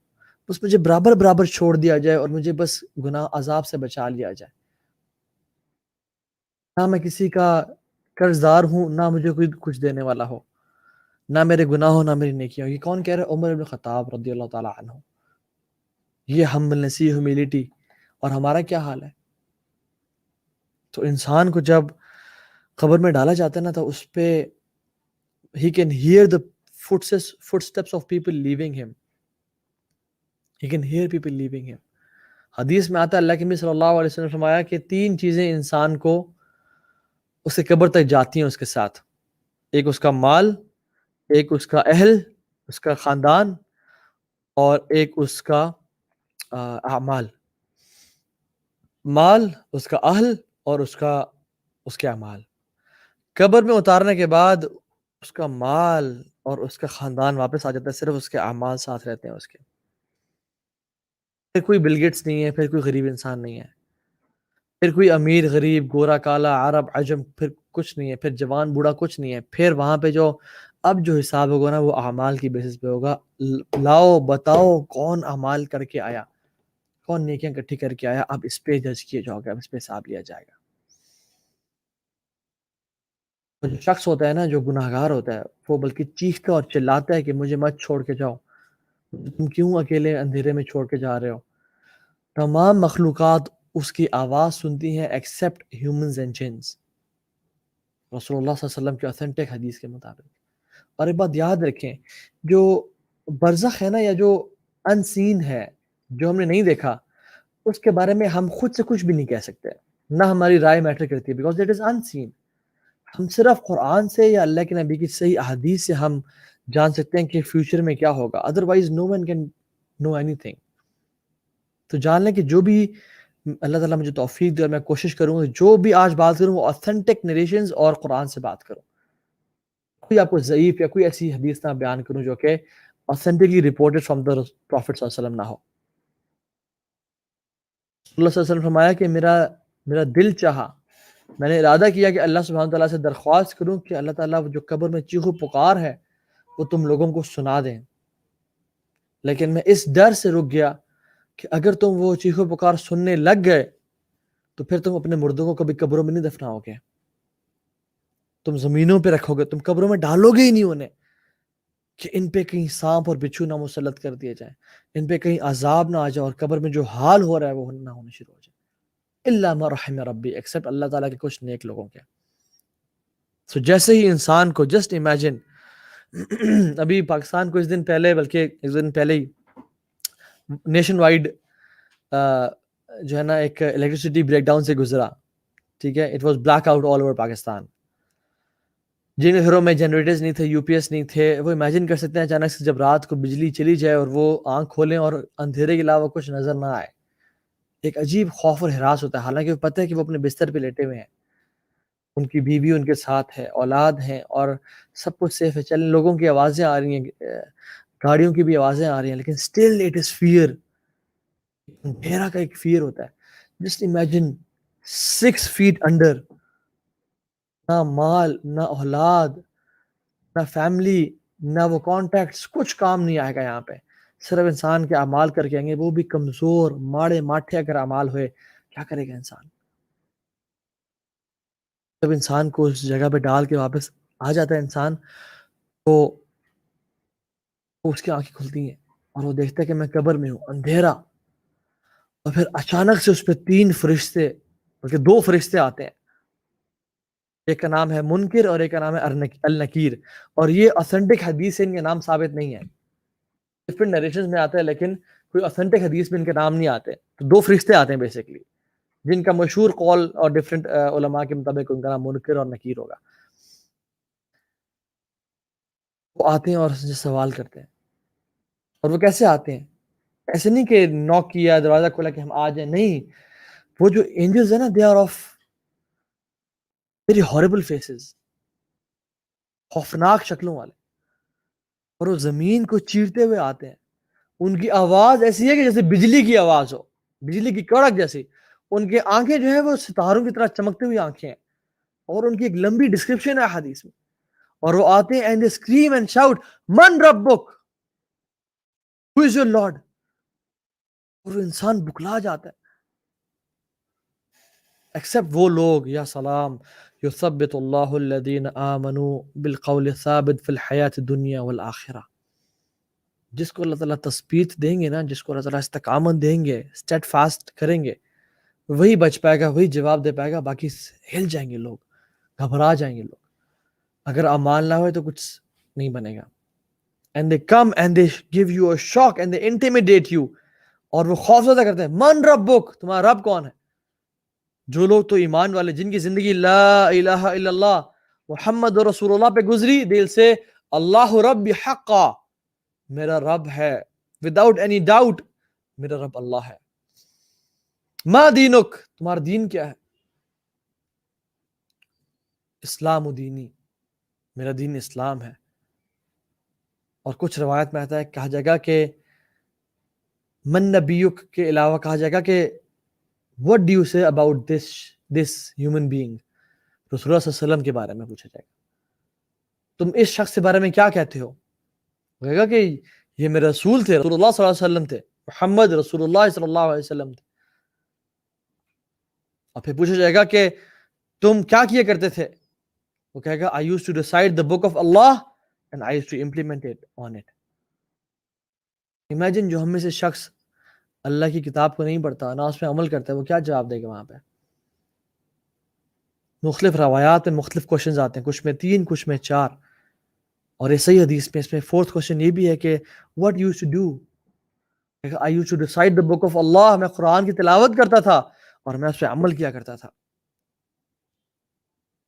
S1: بس مجھے برابر برابر چھوڑ دیا جائے اور مجھے بس گناہ عذاب سے بچا لیا جائے. نہ میں کسی کا قرض دار ہوں، نہ مجھے کوئی کچھ دینے والا ہو، نہ میرے گناہ ہو نہ میری نیکی ہو. یہ کون کہہ رہے ہیں؟ عمر بن خطاب رضی اللہ تعالیٰ عنہ. یہ ہم نسی ہیوملٹی. اور ہمارا کیا حال ہے؟ تو انسان کو جب قبر میں ڈالا جاتا ہے نا، تو اس پہ he can hear the footsteps of people leaving him. He can hear people leaving him. حدیث میں آتا ہے اللہ کے نبی صلی اللہ علیہ وسلم نے فرمایا کہ 3 چیزیں انسان کو اس کے قبر تک جاتی ہیں اس کے ساتھ. ایک اس کا مال، ایک اس کا اہل، اس کا خاندان، اور ایک اس کا اعمال. مال، اس کا اہل، اور اس کے اعمال. قبر میں اتارنے کے بعد اس کا مال اور اس کا خاندان واپس آ جاتا ہے، صرف اس کے اعمال ساتھ رہتے ہیں اس کے. پھر کوئی بل گیٹس نہیں ہے، پھر کوئی غریب انسان نہیں ہے، پھر کوئی امیر غریب گورا کالا عرب عجم، پھر کچھ نہیں ہے، پھر جوان بوڑھا کچھ نہیں ہے. پھر وہاں پہ جو حساب ہوگا نا، وہ اعمال کی بیسس پہ ہوگا. لاؤ بتاؤ کون اعمال کر کے آیا، کون نیکیاں اکٹھی کر کے آیا، اب اس پہ جج کیا جاؤ گا، اب اس پہ حساب لیا جائے گا. جو شخص ہوتا ہے نا، جو گناہگار ہوتا ہے، وہ بلکہ چیختا اور چلاتا ہے کہ مجھے مت چھوڑ کے جاؤ، تم کیوں اکیلے اندھیرے میں چھوڑ کے جا رہے ہو. تمام مخلوقات اس کی آواز سنتی ہیں ایکسیپٹ ہیومنز اینڈ جنس، رسول اللہ صلی اللہ علیہ وسلم کی اوتھینٹک حدیث کے مطابق. اور ایک بات یاد رکھیں، جو برزخ ہے نا، یا جو ان سین ہے، جو ہم نے نہیں دیکھا، اس کے بارے میں ہم خود سے کچھ بھی نہیں کہہ سکتے، نہ ہماری رائے میٹر کرتی ہے، بیکاز دیٹ از ان سین. ہم صرف قرآن سے یا اللہ کے نبی کی صحیح احادیث سے ہم جان سکتے ہیں کہ فیوچر میں کیا ہوگا، otherwise no one can know anything. تو جان لیں کہ جو بھی اللہ تعالیٰ مجھے توفیق دے، اور میں کوشش کروں گا جو بھی آج بات کروں وہ اوتھینٹک نریشنز اور قرآن سے بات کروں. کوئی آپ کو ضعیف یا کوئی ایسی حدیث نہ بیان کروں جو کہ authentically reported from the prophet صلی اللہ علیہ وسلم نہ ہو. اللہ صلی اللہ علیہ وسلم فرمایا کہ میرا دل چاہا، میں نے ارادہ کیا کہ اللہ سبحانہ تعالیٰ سے درخواست کروں کہ اللہ تعالیٰ جو قبر میں چیخ و پکار ہے وہ تم لوگوں کو سنا دیں، لیکن میں اس ڈر سے رک گیا کہ اگر تم وہ چیخ و پکار سننے لگ گئے تو پھر تم اپنے مردوں کو کبھی قبروں میں نہیں دفناؤ گے، تم زمینوں پہ رکھو گے، تم قبروں میں ڈالو گے ہی نہیں انہیں، کہ ان پہ کہیں سانپ اور بچھو نہ مسلط کر دیے جائیں، ان پہ کہیں عذاب نہ آ جائے، اور قبر میں جو حال ہو رہا ہے وہ نہ ہونا شروع ہو جائے. الا ما رحم ربی، ایکسپٹ اللہ تعالیٰ کے کچھ نیک لوگوں کے. سو جیسے ہی انسان کو جسٹ امیجن، ابھی پاکستان کو اس دن پہلے، بلکہ اس دن پہلے ہی نیشن وائڈ جو ہے نا ایک الیکٹریسٹی بریک ڈاؤن سے گزرا. ٹھیک ہے، it was black out all over Pakistan. جن گھروں میں جنریٹرز نہیں تھے، یو پی ایس نہیں تھے، وہ امیجن کر سکتے ہیں اچانک سے جب رات کو بجلی چلی جائے اور وہ آنکھ کھولیں اور اندھیرے کے علاوہ کچھ نظر نہ آئے. ایک عجیب خوف اور ہراس ہوتا ہے، حالانکہ وہ پتہ ہے کہ وہ اپنے بستر پہ لیٹے ہوئے ہیں، ان کی بیوی ان کے ساتھ ہے، اولاد ہیں، اور سب کچھ سیف ہے. چلیں لوگوں کی آوازیں آ رہی ہیں، گاڑیوں کی بھی آوازیں آ رہی ہیں، لیکن اسٹل اٹ از فیئر. اندھیرا کا ایک فیئر ہوتا ہے. جسٹ امیجن 6 feet انڈر، نہ مال، نہ اولاد، نہ فیملی، نہ وہ کانٹیکٹس، کچھ کام نہیں آئے گا یہاں پہ. صرف انسان کے اعمال کر کے آئیں گے، وہ بھی کمزور ماڑے ماٹھے اگر اعمال ہوئے. کیا کرے گا انسان؟ جب انسان کو اس جگہ پہ ڈال کے واپس آ جاتا ہے انسان، تو اس کی آنکھیں کھلتی ہیں اور وہ دیکھتا ہے کہ میں قبر میں ہوں، اندھیرا. اور پھر اچانک سے اس پہ 3 فرشتے، بلکہ 2 فرشتے آتے ہیں. ایک کا نام ہے منکر اور ایک کا نام ہے النکیر، اور یہ اوتھینٹک حدیث سے ان کے نام ثابت نہیں ہے، ڈفرنٹ نریشنز میں آتا ہے لیکن کوئی اوتھینٹک حدیث میں ان کے نام نہیں آتے. تو دو فرشتے آتے ہیں بیسکلی جن کا مشہور قول اور ڈفرنٹ علماء کے مطابق ان کا نام منکر اور نکیر ہوگا. وہ آتے ہیں اور سے سوال کرتے ہیں. اور وہ کیسے آتے ہیں؟ ایسے نہیں کہ نوک کیا دروازہ کھولا کہ ہم آ جائیں، نہیں. وہ جو اینجلز ہیں نا they are of very horrible faces, خوفناک شکلوں والے، اور وہ زمین کو چیرتے ہوئے آتے ہیں. ان کی آواز ایسی ہے کہ جیسے بجلی کی آواز ہو، بجلی کی کڑک جیسی. ان کے آنکھیں جو ہیں وہ ستاروں کی طرح چمکتے ہوئی آنکھیں ہیں، اور ان کی ایک لمبی ڈسکرپشن ہے حدیث میں. اور وہ آتے ہیں and they scream and shout من ربک، ہو از یور لارڈ. اور وہ انسان بکلا جاتا ہے، ایکسپٹ وہ لوگ. یا سلام، یثبت اللہ الذین آمنوا بالقول الثابت فی الحیات الدنیا والآخرہ. جس کو اللہ تعالیٰ تثبیت دیں گے نا، جس کو اللہ تعالیٰ استقامت دیں گے، اسٹیڈ فاسٹ کریں گے، وہی بچ پائے گا، وہی جواب دے پائے گا. باقی ہل جائیں گے لوگ، گھبرا جائیں گے لوگ. اگر امان نہ ہوئے تو کچھ نہیں بنے گا. and they come and they give you a shock and they intimidate you. اور وہ خوف زدہ کرتے ہیں. من ربک، تمہارا رب کون ہے؟ جو لوگ تو ایمان والے، جن کی زندگی لا الہ الا اللہ محمد رسول اللہ پہ گزری، دل سے اللہ رب حقا، میرا رب ہے without any doubt، میرا رب اللہ ہے. ما دینک، تمہارا دین کیا ہے؟ اسلام دینی، میرا دین اسلام ہے. اور کچھ روایت میں آتا ہے، کہا جائے گا کہ من نبیک کے علاوہ کہا جائے گا کہ what do you say about this human being، رسول اللہ صلی اللہ علیہ وسلم کے بارے میں پوچھا جائے گا. تم اس شخص کے بارے میں کیا کہتے ہو؟ کہے گا کہ یہ میرے رسول تھے، رسول اللہ صلی اللہ علیہ وسلم تھے، محمد رسول اللہ صلی اللہ علیہ وسلم تھے. اور پھر پوچھا جائے گا کہ تم کیا کیا کرتے تھے؟ وہ کہے گا I used to recite the book of Allah and I used to implement it on it. Imagine جو ہم میں سے شخص اللہ کی کتاب کو نہیں پڑھتا، نہ اس پہ عمل کرتا ہے، وہ کیا جواب دے گا وہاں پہ؟ مختلف روایات میں مختلف کوشچنز آتے ہیں، کچھ میں 3 کچھ میں 4. اور یہ صحیح حدیث میں اس میں 4th کوشچن یہ بھی ہے کہ what you used to do. I used to recite the book of Allah، میں قرآن کی تلاوت کرتا تھا اور میں اس پہ عمل کیا کرتا تھا.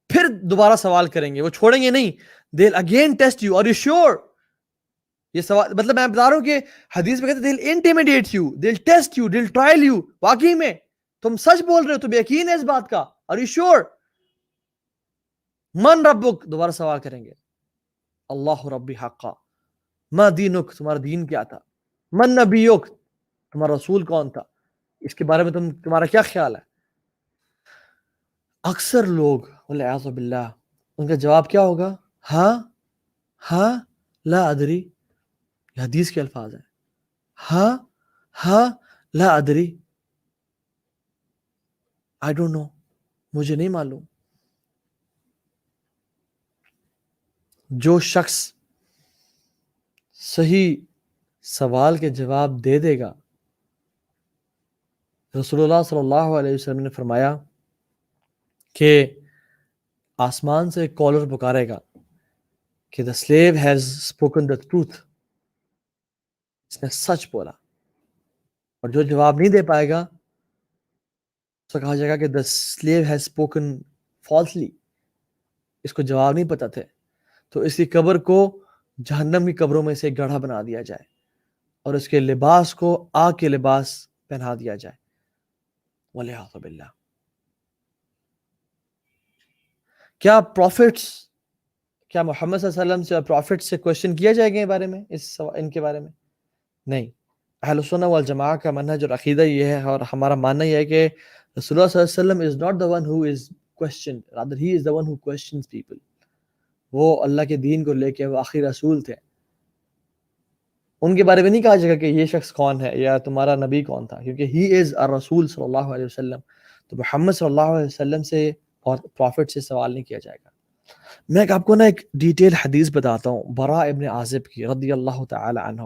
S1: پھر دوبارہ سوال کریں گے، وہ چھوڑیں گے نہیں. they'll again test you، are you sure؟ یہ سوال مطلب میں بتا رہا ہوں کہ حدیث میں کہتے ہیں they'll intimidate you، they'll test you، they'll trial you. واقعی میں تم سچ بول رہے ہو، تم یقین ہے اس بات کا؟ are you sure؟ من ربک، دوبارہ سوال کریں گے. اللہ ربی حقا. ما دینک، تمہارا دین کیا تھا؟ من نبیک، تمہارا رسول کون تھا؟ اس کے بارے میں تمہارا کیا خیال ہے؟ اکثر لوگ والعیاذ باللہ ان کا جواب کیا ہوگا؟ ہاں ہاں لا ادری. یہ حدیث کے الفاظ ہیں. ہاں ہاں لا ادری، آئی ڈونٹ نو، مجھے نہیں معلوم. جو شخص صحیح سوال کے جواب دے دے گا، رسول اللہ صلی اللہ علیہ وسلم نے فرمایا کہ آسمان سے کالر پکارے گا کہ the slave has spoken the truth، اس نے سچ بولا. اور جو جواب نہیں دے پائے گا اس کو کہا جائے گا کہ the slave has spoken falsely، اس کو جواب نہیں پتا تھے، تو اس کی قبر کو جہنم کی قبروں میں سے گڑھا بنا دیا جائے اور اس کے لباس کو آگ کے لباس پہنا دیا جائے. والعیاذ باللہ. کیا پروفٹس، کیا محمد صلی اللہ علیہ وسلم سے اور پروفٹ سے کوشچن کیا جائے گا بارے میں، ان کے بارے میں؟ نہیں. اہل سنہ والجماعہ کا منہج اور عقیدہ یہ ہے، اور ہمارا ماننا یہ ہے کہ رسول اللہ صلی اللہ علیہ وسلم is not the one who is questioned، rather he is the one who questions people. وہ اللہ کے دین کو لے کے وہ آخری رسول تھے. ان کے بارے میں نہیں کہا جائے گا کہ یہ شخص کون ہے یا تمہارا نبی کون تھا، کیونکہ he is الرسول صلی اللہ علیہ وسلم. تو محمد صلی اللہ علیہ وسلم سے اور پروفٹ سے سوال نہیں کیا جائے گا. میں آپ کو نا ایک ڈیٹیل حدیث بتاتا ہوں براء ابن عازب کی رضی اللہ تعالی عنہ.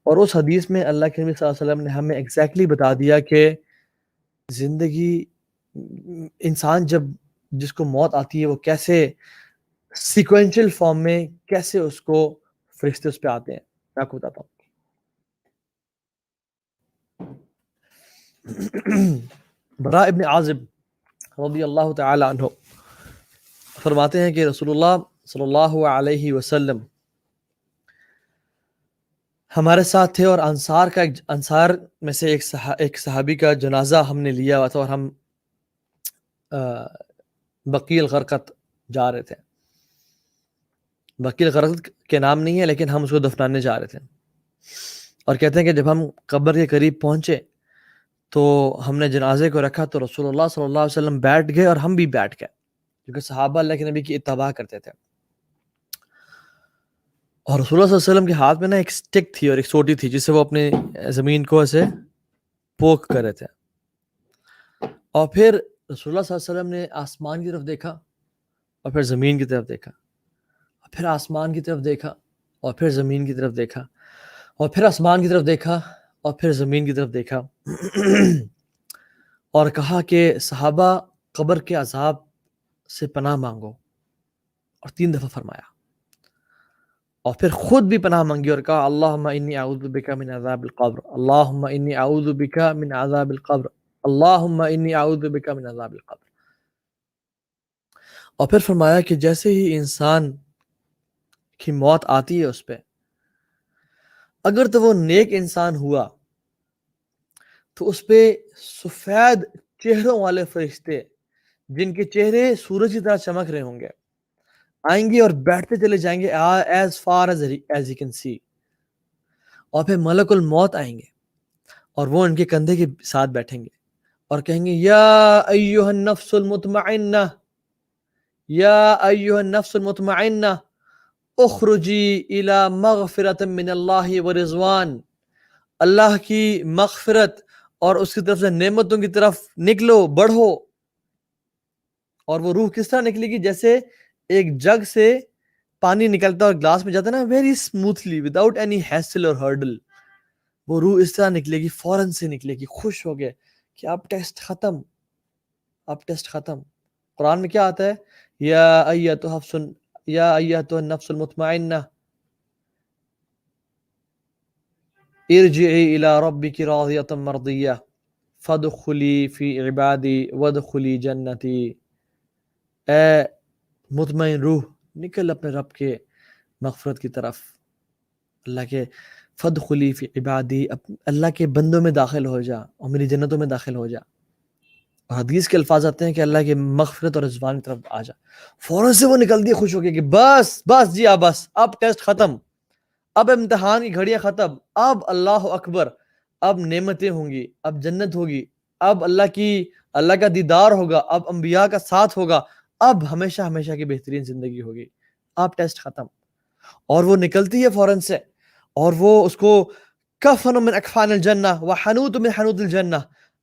S1: اور اس حدیث میں اللہ کے نبی صلی اللہ علیہ وسلم نے ہمیں ایگزیکٹلی بتا دیا کہ زندگی انسان جب جس کو موت آتی ہے وہ کیسے سیکوینشل فارم میں کیسے اس کو فرشتے اس پہ آتے ہیں، میں آپ کو بتاتا ہوں. براء ابن عازب رضی اللہ تعالی عنہ فرماتے ہیں کہ رسول اللہ صلی اللہ علیہ وسلم ہمارے ساتھ تھے، اور انصار میں سے ایک صحابی کا جنازہ ہم نے لیا ہوا تھا، اور ہم بقیع الغرقد جا رہے تھے. بقیع الغرقد کے نام نہیں ہے، لیکن ہم اس کو دفنانے جا رہے تھے. اور کہتے ہیں کہ جب ہم قبر کے قریب پہنچے تو ہم نے جنازے کو رکھا تو رسول اللہ صلی اللہ علیہ وسلم بیٹھ گئے اور ہم بھی بیٹھ گئے، کیونکہ صحابہ اللہ کے نبی کی اتباع کرتے تھے. اور رسول اللہ صلی اللہ علیہ وسلم کے ہاتھ میں نا ایک سٹک تھی اور ایک سوٹی تھی، جس سے وہ اپنے زمین کو ایسے پوک کر رہے تھے. اور پھر رسول اللہ صلی اللہ علیہ وسلم نے آسمان کی طرف دیکھا، اور پھر زمین کی طرف دیکھا، اور پھر آسمان کی طرف دیکھا، اور پھر زمین کی طرف دیکھا، اور پھر آسمان کی طرف دیکھا، اور پھر زمین کی طرف دیکھا. اور کہا کہ صحابہ قبر کے عذاب سے پناہ مانگو، اور 3 دفعہ فرمایا. اور پھر خود بھی پناہ مانگی اور کہا اللہم انی اعوذ بک من عذاب القبر، اللہم انی اعوذ بک من عذاب القبر، اللہم انی اعوذ بک من عذاب القبر. اور پھر فرمایا کہ جیسے ہی انسان کی موت آتی ہے اس پہ، اگر تو وہ نیک انسان ہوا تو اس پہ سفید چہروں والے فرشتے جن کے چہرے سورج کی طرح چمک رہے ہوں گے آئیں گے اور بیٹھتے چلے جائیں گے as far as you can see. اور پھر ملک الموت آئیں گے اور وہ ان کے کندھے کے ساتھ بیٹھیں گے اور کہیں گے یا ایھا النفس المطمئنہ، یا ایھا النفس المطمئنہ اخرجی الی مغفرۃ من اللہ ورضوان، اللہ کی مغفرت اور اس کی طرف سے نعمتوں کی طرف نکلو، بڑھو. اور وہ روح کس طرح نکلے گی؟ جیسے ایک جگ سے پانی نکلتا ہے اور گلاس میں جاتا ہے نا، very smoothly without any hassle اور ہرڈل. وہ روح اس طرح نکلے گی، فوراً سے نکلے گی، خوش ہو گئے کہ اب ٹیسٹ ختم، اب ٹیسٹ ختم. قرآن میں کیا آتا ہے؟ یا ایھا النفس المطمئنہ ارجعی الی ربک راضیۃ مرضیہ فادخلی فی عبادی وادخلی جنتی. اے مطمئن روح، نکل اپنے رب کے مغفرت کی طرف، اللہ کے فادخلی فی عبادی، اللہ کے بندوں میں داخل ہو جا اور میری جنتوں میں داخل ہو جا. اور حدیث کے الفاظ آتے ہیں کہ اللہ کے مغفرت اور رضوان کی طرف آ جا. فوراً سے وہ نکلتی ہے خوش ہو کے کہ بس جی بس اب ٹیسٹ ختم، اب امتحان کی گھڑیاں ختم، اب اللہ اکبر، اب نعمتیں ہوں گی، اب جنت ہوگی، اب اللہ کا دیدار ہوگا، اب انبیاء کا ساتھ ہوگا، اب ہمیشہ ہمیشہ کی بہترین زندگی ہوگی، اب ٹیسٹ ختم. اور وہ نکلتی ہے فوراً سے اور وہ اس کو کفن من اکفان الجنہ وحنوط من حنوط الجنہ،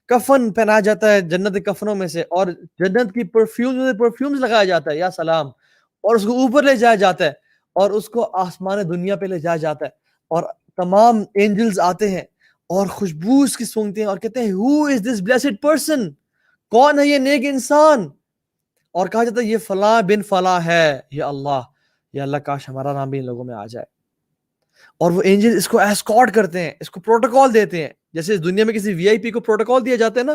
S1: کفن پہنا جاتا ہے جنت کے کفنوں میں سے، اور جنت کی پرفیومز لگایا جاتا ہے، یا سلام. اور اس کو اوپر لے جایا جاتا ہے اور اس کو آسمان دنیا پہ لے جایا جاتا ہے، اور تمام اینجلز آتے ہیں اور خوشبو اس کی سونگتے ہیں اور کہتے ہیں who is this blessed person، کون ہے یہ نیک انسان؟ اور کہا جاتا ہے یہ فلاں بن فلاں ہے. یا اللہ کاش ہمارا نام بھی ان لوگوں میں آ جائے. اور وہ اینجل اس کو ایسکارٹ کرتے ہیں، اس کو پروٹوکال دیتے ہیں، جیسے اس دنیا میں کسی وی آئی پی کو پروٹوکال دیا جاتا ہے نا،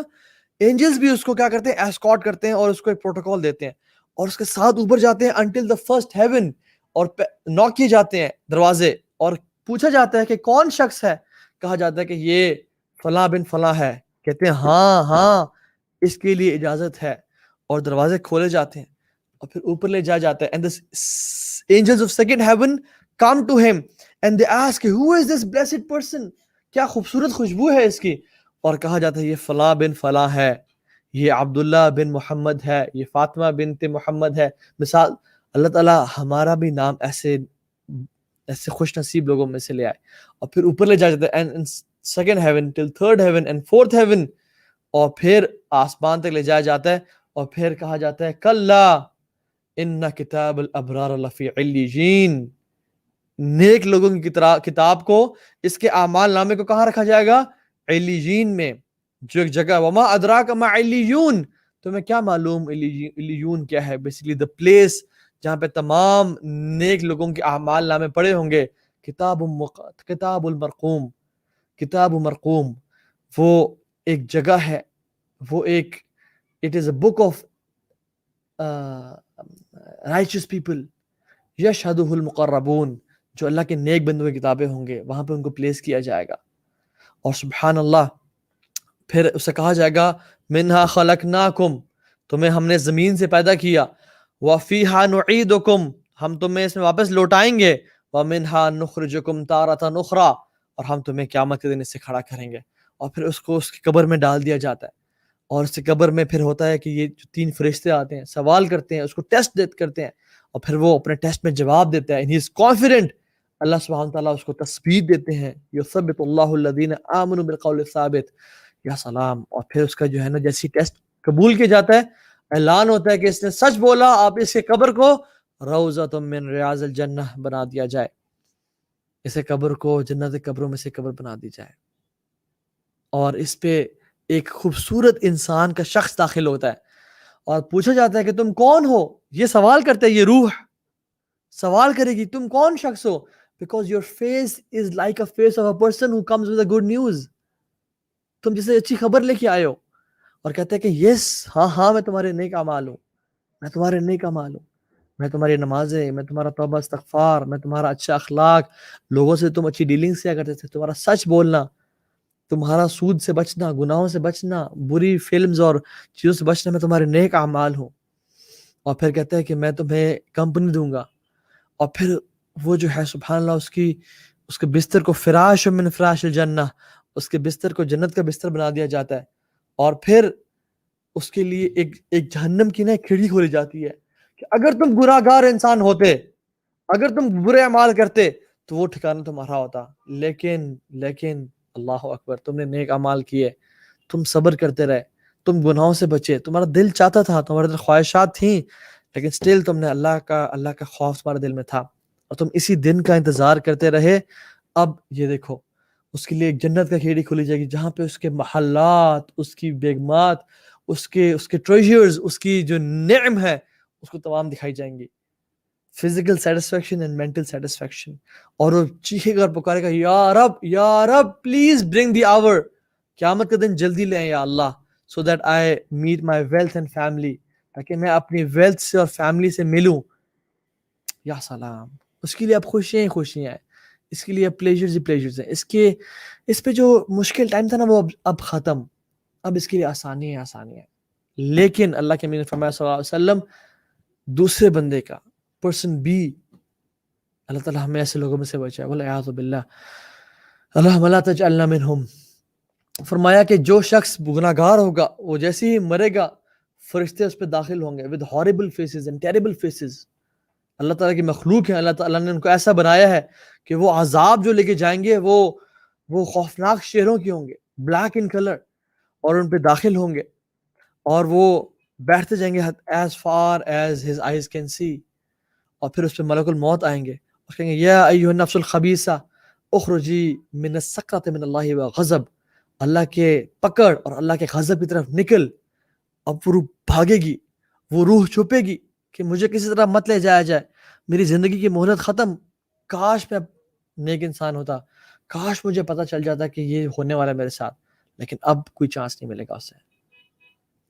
S1: اینجلز بھی اس کو کیا کرتے ہیں؟ ایسکارٹ کرتے ہیں اور اس کو ایک پروٹوکال دیتے ہیں اور اس کے ساتھ اوپر جاتے ہیں انٹل دا فرسٹ ہیون، اور ناک کیے جاتے ہیں دروازے اور پوچھا جاتا ہے کہ کون شخص ہے؟ کہا جاتا ہے کہ یہ فلاں بن فلاں ہے. کہتے ہیں ہاں اس کے لیے اجازت ہے، اور دروازے کھولے جاتے ہیں اور پھر اوپر لے جایا جاتا ہے. and the angels of second heaven come to him and they ask who is this blessed person، کیا خوبصورت خوشبو ہے اس کی. اور کہا جاتا ہے یہ فلاں بن فلاں ہے، یہ عبداللہ بن محمد ہے، یہ فاطمہ بنت محمد ہے. مثال، اللہ تعالیٰ ہمارا بھی نام ایسے خوش نصیب لوگوں میں سے لے آئے. اور پھر اوپر لے جایا جاتا ہے and second heaven till third heaven and fourth heaven، اور پھر آسمان تک لے جایا جاتا ہے. اور پھر کہا جاتا ہے کلا ان کتاب الابرار لفی علیین، نیک لوگوں کی کتاب کو، اس کے اعمال نامے کو کہاں رکھا جائے گا؟ علیین میں، جو ایک جگہ. وما ادراک ما علیون، تمہیں کیا معلوم علیون کیا ہے؟ بیسیکلی دا پلیس جہاں پہ تمام نیک لوگوں کے اعمال نامے پڑے ہوں گے. کتاب المرقوم، کتاب مرقوم، وہ ایک جگہ ہے، وہ ایک it is a book of righteous people یشہدہ المقربون، جو اللہ کے نیک بندوں کی کتابیں ہوں گے، وہاں پہ ان کو پلیس کیا جائے گا. اور سبحان اللہ، پھر اسے کہا جائے گا منہا خلقناکم، تمہیں ہم نے زمین سے پیدا کیا، وفیہا نعیدکم، ہم تمہیں اس میں واپس لوٹائیں گے، ومنہا نخرجکم تارۃ اخری، اور ہم تمہیں قیامت کے دن اس سے کھڑا کریں گے. اور پھر اس کو اس کی قبر میں ڈال دیا جاتا ہے، اور اس کی قبر میں پھر ہوتا ہے کہ یہ جو 3 فرشتے آتے ہیں، سوال کرتے ہیں، اس کو ٹیسٹ کرتے ہیں، اور پھر وہ اپنے ٹیسٹ میں جواب دیتا ہے. and he is confident. اللہ سبحانہ تعالیٰ اس کو تثبیت دیتے ہیں، یثبت اللہ الذین آمنوا بالقول الثابت. یا سلام. اور پھر اس کا جو ہے نا جیسی ٹیسٹ قبول کیا جاتا ہے، اعلان ہوتا ہے کہ اس نے سچ بولا، آپ اس کے قبر کو روضۃ من ریاض الجنہ بنا دیا جائے، اسے قبر کو جنت قبروں میں سے قبر بنا دی جائے. اور اس پہ ایک خوبصورت انسان کا شخص داخل ہوتا ہے، اور پوچھا جاتا ہے کہ تم کون ہو؟ یہ سوال کرتے ہیں، یہ روح سوال کرے گی تم کون شخص ہو؟ Because your face is like a face of a person who comes with a good news. تم جسے اچھی خبر لے کے آئے ہو، اور کہتے ہیں کہ یس، ہاں میں تمہارے نیک اعمال ہوں، میں تمہارے نیک اعمال ہوں، میں تمہاری نمازیں، میں تمہارا توبہ استغفار، میں تمہارا اچھا اخلاق، لوگوں سے تم اچھی ڈیلنگز کیا کرتے تھے، تمہارا سچ بولنا، تمہارا سود سے بچنا، گناہوں سے بچنا، بری فلمز اور چیزوں سے بچنا، میں تمہارے نیک اعمال ہوں. اور پھر کہتے ہیں کہ میں تمہیں کمپنی دوں گا. اور پھر وہ جو ہے سبحان اللہ، اس کے بستر کو فراش من فراش الجنہ، اس کے بستر کو جنت کا بستر بنا دیا جاتا ہے. اور پھر اس کے لیے ایک جہنم کی نا کھڑکی کھولی جاتی ہے کہ اگر تم گناہگار انسان ہوتے، اگر تم برے اعمال کرتے تو وہ ٹھکانہ تمہارا ہوتا. لیکن اللہ اکبر، تم نے نیک اعمال کیے، تم صبر کرتے رہے، تم گناہوں سے بچے، تمہارا دل چاہتا تھا، تمہارے دل خواہشات تھیں، لیکن سٹل تم نے اللہ کا خوف تمہارے دل میں تھا، اور تم اسی دن کا انتظار کرتے رہے. اب یہ دیکھو، اس کے لیے ایک جنت کا کھیڑی کھولی جائے گی، جہاں پہ اس کے محلات، اس کی بیگمات، اس کے ٹریجرز، اس کی جو نعم ہے، اس کو تمام دکھائی جائیں گی. Physical satisfaction and mental satisfaction. اور وہ چیخے گا اور پکارے گا، یا رب پلیز برنگ دی آور، قیامت کا دن جلدی لیں یا اللہ، so that I meet my wealth and family, تاکہ میں اپنی ویلتھ سے اور فیملی سے ملوں. یا سلام. اس کے لیے اب خوشیاں ہیں، اس کے لیے اب پلیجرز ہیں. اس پہ جو مشکل ٹائم تھا نا، وہ اب ختم، اب اس کے لیے آسانی ہے. لیکن اللہ کے نبی نے فرمایا صلی اللہ علیہ وسلم، دوسرے بندے کا، پرسن بی، اللہ تعالیٰ ہمیں ایسے لوگوں میں سے بچائے، والعیاذ باللہ، اللہم لا تجعلنا منہم. فرمایا کہ جو شخص گناہگار ہوگا، وہ جیسے ہی مرے گا، فرشتے اس پہ داخل ہوں گے with horrible faces and terrible faces. اللہ تعالیٰ کی مخلوق ہے، اللہ تعالیٰ نے ان کو ایسا بنایا ہے کہ وہ عذاب جو لے کے جائیں گے وہ خوفناک شیروں کے ہوں گے، بلیک ان کلر، اور ان پہ داخل ہوں گے، اور وہ بیٹھتے جائیں گے as far as his eyes can see. اور پھر اس پہ ملک الموت آئیں گے اور کہیں گے یا ایھا النفس الخبیثہ اخرجی من السکرۃ من اللہ وغضب، اللہ کے پکڑ اور اللہ کے غضب کی طرف نکل. اب وہ روح بھاگے گی، وہ روح چھپے گی کہ مجھے کسی طرح مت لے جایا جائے، میری زندگی کی مہلت ختم. کاش میں نیک انسان ہوتا، کاش مجھے پتہ چل جاتا کہ یہ ہونے والا ہے میرے ساتھ. لیکن اب کوئی چانس نہیں ملے گا اسے،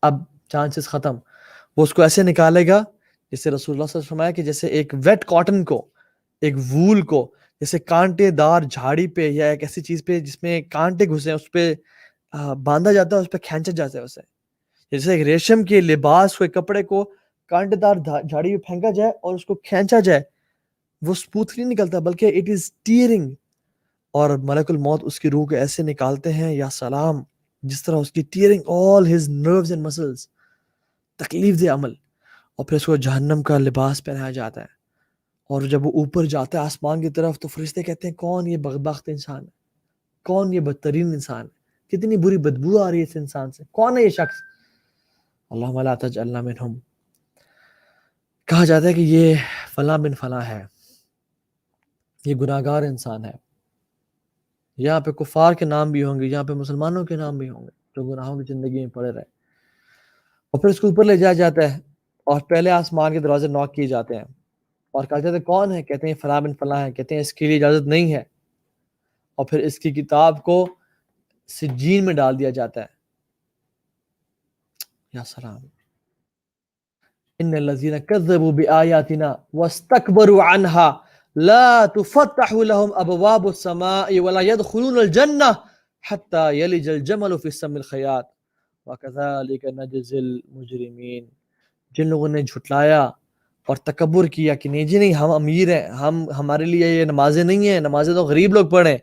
S1: اب چانسز ختم. وہ اس کو ایسے نکالے گا جیسے رسول اللہ صلی اللہ علیہ وسلم فرمایا کہ جیسے ایک ویٹ کاٹن کو، ایک وول کو، جیسے کانٹے دار جھاڑی پہ یا ایک ایسی چیز پہ جس میں کانٹے گھسے ہیں، اس پہ باندھا جاتا ہے، اس پہ کھینچا جاتا ہے اسے. جیسے ایک ریشم کے لباس کو، ایک کپڑے کو کانٹے دار جھاڑی پہ پھینکا جائے اور اس کو کھینچا جائے، وہ اسموتھلی نکلتا بلکہ اٹ از ٹیئرنگ. اور ملک الموت اس کی روح کو ایسے نکالتے ہیں، یا سلام، جس طرح اس کی tearing all his nerves and muscles, تکلیف دہ عمل. اور پھر اس کو جہنم کا لباس پہنایا جاتا ہے. اور جب وہ اوپر جاتا ہے آسمان کی طرف، تو فرشتے کہتے ہیں کون یہ بدبخت انسان ہے، کون یہ بدترین انسان ہے، کتنی بری بدبو آ رہی ہے اس انسان سے، کون ہے یہ شخص؟ اللہم لا تجعلنا منہم. کہا جاتا ہے کہ یہ فلاں بن فلاں ہے، یہ گناہگار انسان ہے. یہاں پہ کفار کے نام بھی ہوں گے، یہاں پہ مسلمانوں کے نام بھی ہوں گے جو گناہوں کی زندگی میں پڑے رہے. اور پھر اس کو اوپر لے جایا جاتا ہے اور پہلے آسمان کے دروازے نوک کیے جاتے ہیں اور کہا جاتا ہے کون ہے؟ کہتے ہیں فلاں بن فلاں ہے، کہتے ہیں اس کے لیے اجازت نہیں ہے، اور پھر اس کی کتاب کو سجین میں ڈال دیا جاتا ہے. یا سلام. ان الذين كذبوا بآياتنا واستكبروا عنها لا تفتح لهم ابواب السماء ولا يدخلون الجنة حتى يلج الجمل في السم الخياط وكذلك نجزي المجرمين. جن لوگوں نے جھٹلایا اور تکبر کیا کہ نہیں جی نہیں ہم امیر ہیں، ہمارے لیے یہ نمازیں نہیں ہیں، نمازیں تو غریب لوگ پڑھیں،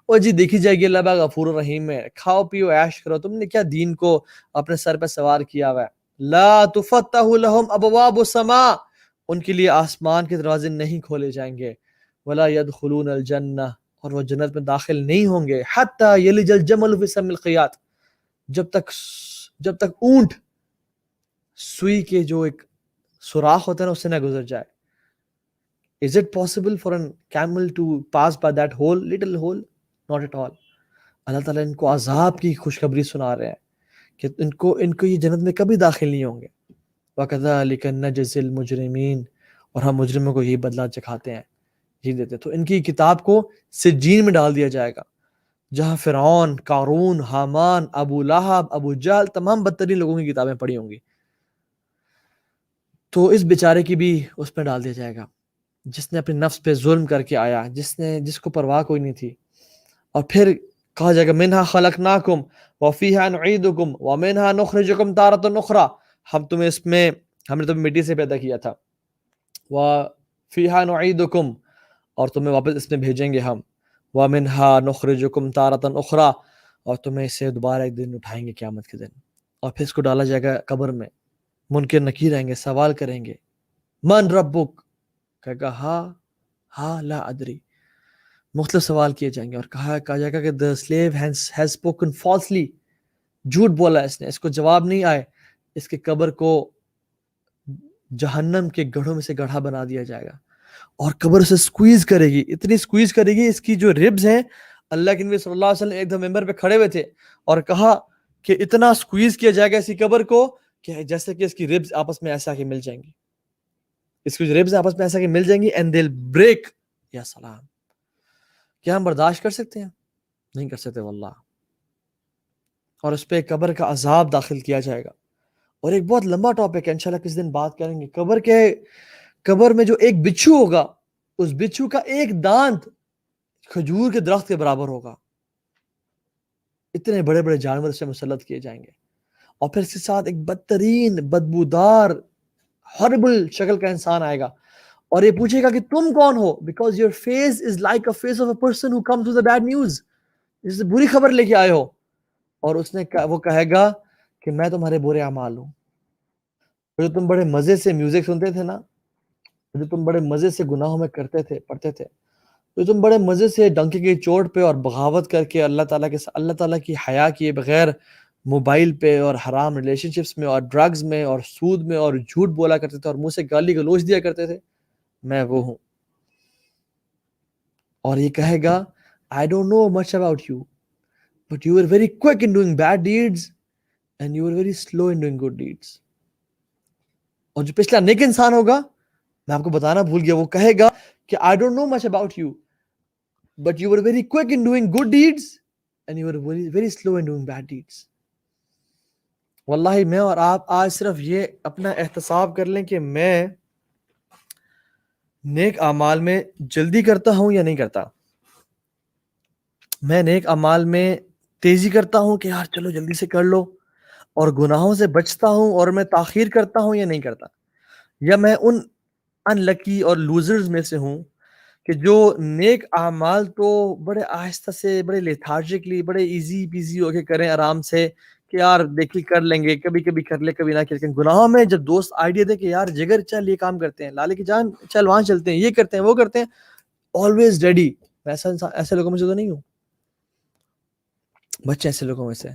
S1: اور جی دیکھی جائے گی اللہ پاک غفور الرحیم ہے، کھاؤ پیو عیش کرو، تم نے کیا دین کو اپنے سر پہ سوار کیا ہوا ہے. لا تفتح لهم ابواب السماء، ان کے لیے آسمان کے دروازے نہیں کھولے جائیں گے، ولا يدخلون الجنہ، اور وہ جنت میں داخل نہیں ہوں گے، حتی یلج الجمل فی سم الخیاط، جب تک اونٹ سوئی کے جو ایک سوراخ ہوتا ہے نا اس سے نہ گزر جائے. Is it possible for a camel to pass by that hole, little hole? Not at all. اللہ تعالیٰ ان کو عذاب کی خوشخبری سنا رہے ہیں کہ ان کو یہ جنت میں کبھی داخل نہیں ہوں گے. وَكَذَلِكَ نَجْزِي الْمُجْرِمِينَ، اور ہم مجرموں کو یہی بدلہ چکھاتے ہیں، یہی دیتے ہیں. تو ان کی کتاب کو سجین میں ڈال دیا جائے گا، جہاں فرعون، قارون، حامان، ابو لہب، ابو جہل، تمام بدترین لوگوں کی کتابیں پڑھی ہوں گی. تو اس بیچارے کی بھی اس میں ڈال دیا جائے گا جس نے اپنے نفس پہ ظلم کر کے آیا، جس کو پرواہ کوئی نہیں تھی. اور پھر کہا جائے گا منہا خلقناکم وفیہا نعیدکم ومنہا نخرجکم تارۃ اخری، ہم نے تمہیں مٹی سے پیدا کیا تھا، وفیہا نعیدکم، اور تمہیں واپس اس میں بھیجیں گے ہم، ومنہا نخرجکم تارۃ اخری، اور تمہیں اسے دوبارہ ایک دن اٹھائیں گے قیامت کے دن. اور پھر اس کو ڈالا جائے گا قبر میں، منکر نکیر آئیں گے، سوال کریں گے من ربک، کہے گا ہا لا ادری، مختلف سوال کیے جائیں گے، اور کہا جائے گا کہ the slave has spoken falsely، جھوٹ بولا اس نے، اس کو جواب نہیں آئے. اس کے قبر کو جہنم کے گڑھوں میں سے گڑھا بنا دیا جائے گا، اور قبر سے سکویز کرے گی، اتنی سکویز کرے گی، اس کی جو ربز ہیں، اللہ کے نبی صلی اللہ علیہ وسلم ایک دم ممبر پہ کھڑے ہوئے تھے اور کہا کہ اتنا سکویز کیا جائے گا اسی قبر کو کہ جیسے کہ اس کی ربز آپس میں ایسا کہ مل جائیں گی، اس کی ربز آپس میں ایسا کہ مل جائیں گی اینڈ they'll break. یا سلام. کیا ہم برداشت کر سکتے ہیں؟ نہیں کر سکتے واللہ. اور اس پہ قبر کا عذاب داخل کیا جائے گا، اور ایک بہت لمبا ٹاپک ہے، انشاءاللہ کس دن بات کریں گے. قبر میں جو ایک بچھو ہوگا، اس بچھو کا ایک دانت کھجور کے درخت کے برابر ہوگا، اتنے بڑے بڑے جانور سے مسلط کیے جائیں گے. اور پھر اس کے ساتھ ایک بدترین بدبودار ہاربل شکل کا انسان آئے گا، اور یہ پوچھے گا کہ تم کون ہو، because your face is like a face of a person who comes with a bad news, جس سے بری خبر لے کے آئے ہو. اور وہ کہے گا کہ میں تمہارے برے اعمال ہوں. جو تم بڑے مزے سے میوزک سنتے تھے نا، جو تم بڑے مزے سے گناہوں میں کرتے تھے، پڑھتے تھے، جو تم بڑے مزے سے ڈنکے کی چوٹ پہ اور بغاوت کر کے اللہ تعالیٰ کی حیا کیے بغیر موبائل پہ اور حرام ریلیشن شپس میں اور ڈرگز میں اور سود میں اور جھوٹ بولا کرتے تھے اور منہ سے گالی گلوچ دیا کرتے تھے، میں وہ ہوں. اور یہ کہے گا I don't know much about you, but you were very quick in doing bad deeds and you were very slow in doing good deeds. اور جو پچھلا نیک انسان ہوگا، میں آپ کو بتانا بھول گیا، وہ کہے گا کہ I don't know much about you, but you were very quick in doing good deeds and you were very, very slow in doing bad deeds. واللہ میں اور آپ آج صرف یہ اپنا احتساب کر لیں کہ میں نیک اعمال میں جلدی کرتا ہوں یا نہیں کرتا. میں نیک اعمال میں تیزی کرتا ہوں کہ یار چلو جلدی سے کر لو، اور گناہوں سے بچتا ہوں اور میں تاخیر کرتا ہوں یا نہیں کرتا. یا میں ان ان لکی اور لوزرز میں سے ہوں کہ جو نیک اعمال تو بڑے آہستہ سے، بڑے لیتھارجکلی، بڑے ایزی پیزی ہو کے کریں، آرام سے کہ یار دیکھی کر لیں گے، کبھی کبھی کر لے کبھی نہ کر. لیکن گناہوں میں جب دوست آئیڈیا دے کہ یار جگر چل یہ کام کرتے ہیں، لالے کی جان چل وہاں چلتے ہیں، یہ کرتے ہیں وہ کرتے ہیں، آلویز ریڈی. ایسے لوگوں میں سے تو نہیں ہوں، بچے ایسے لوگوں میں سے.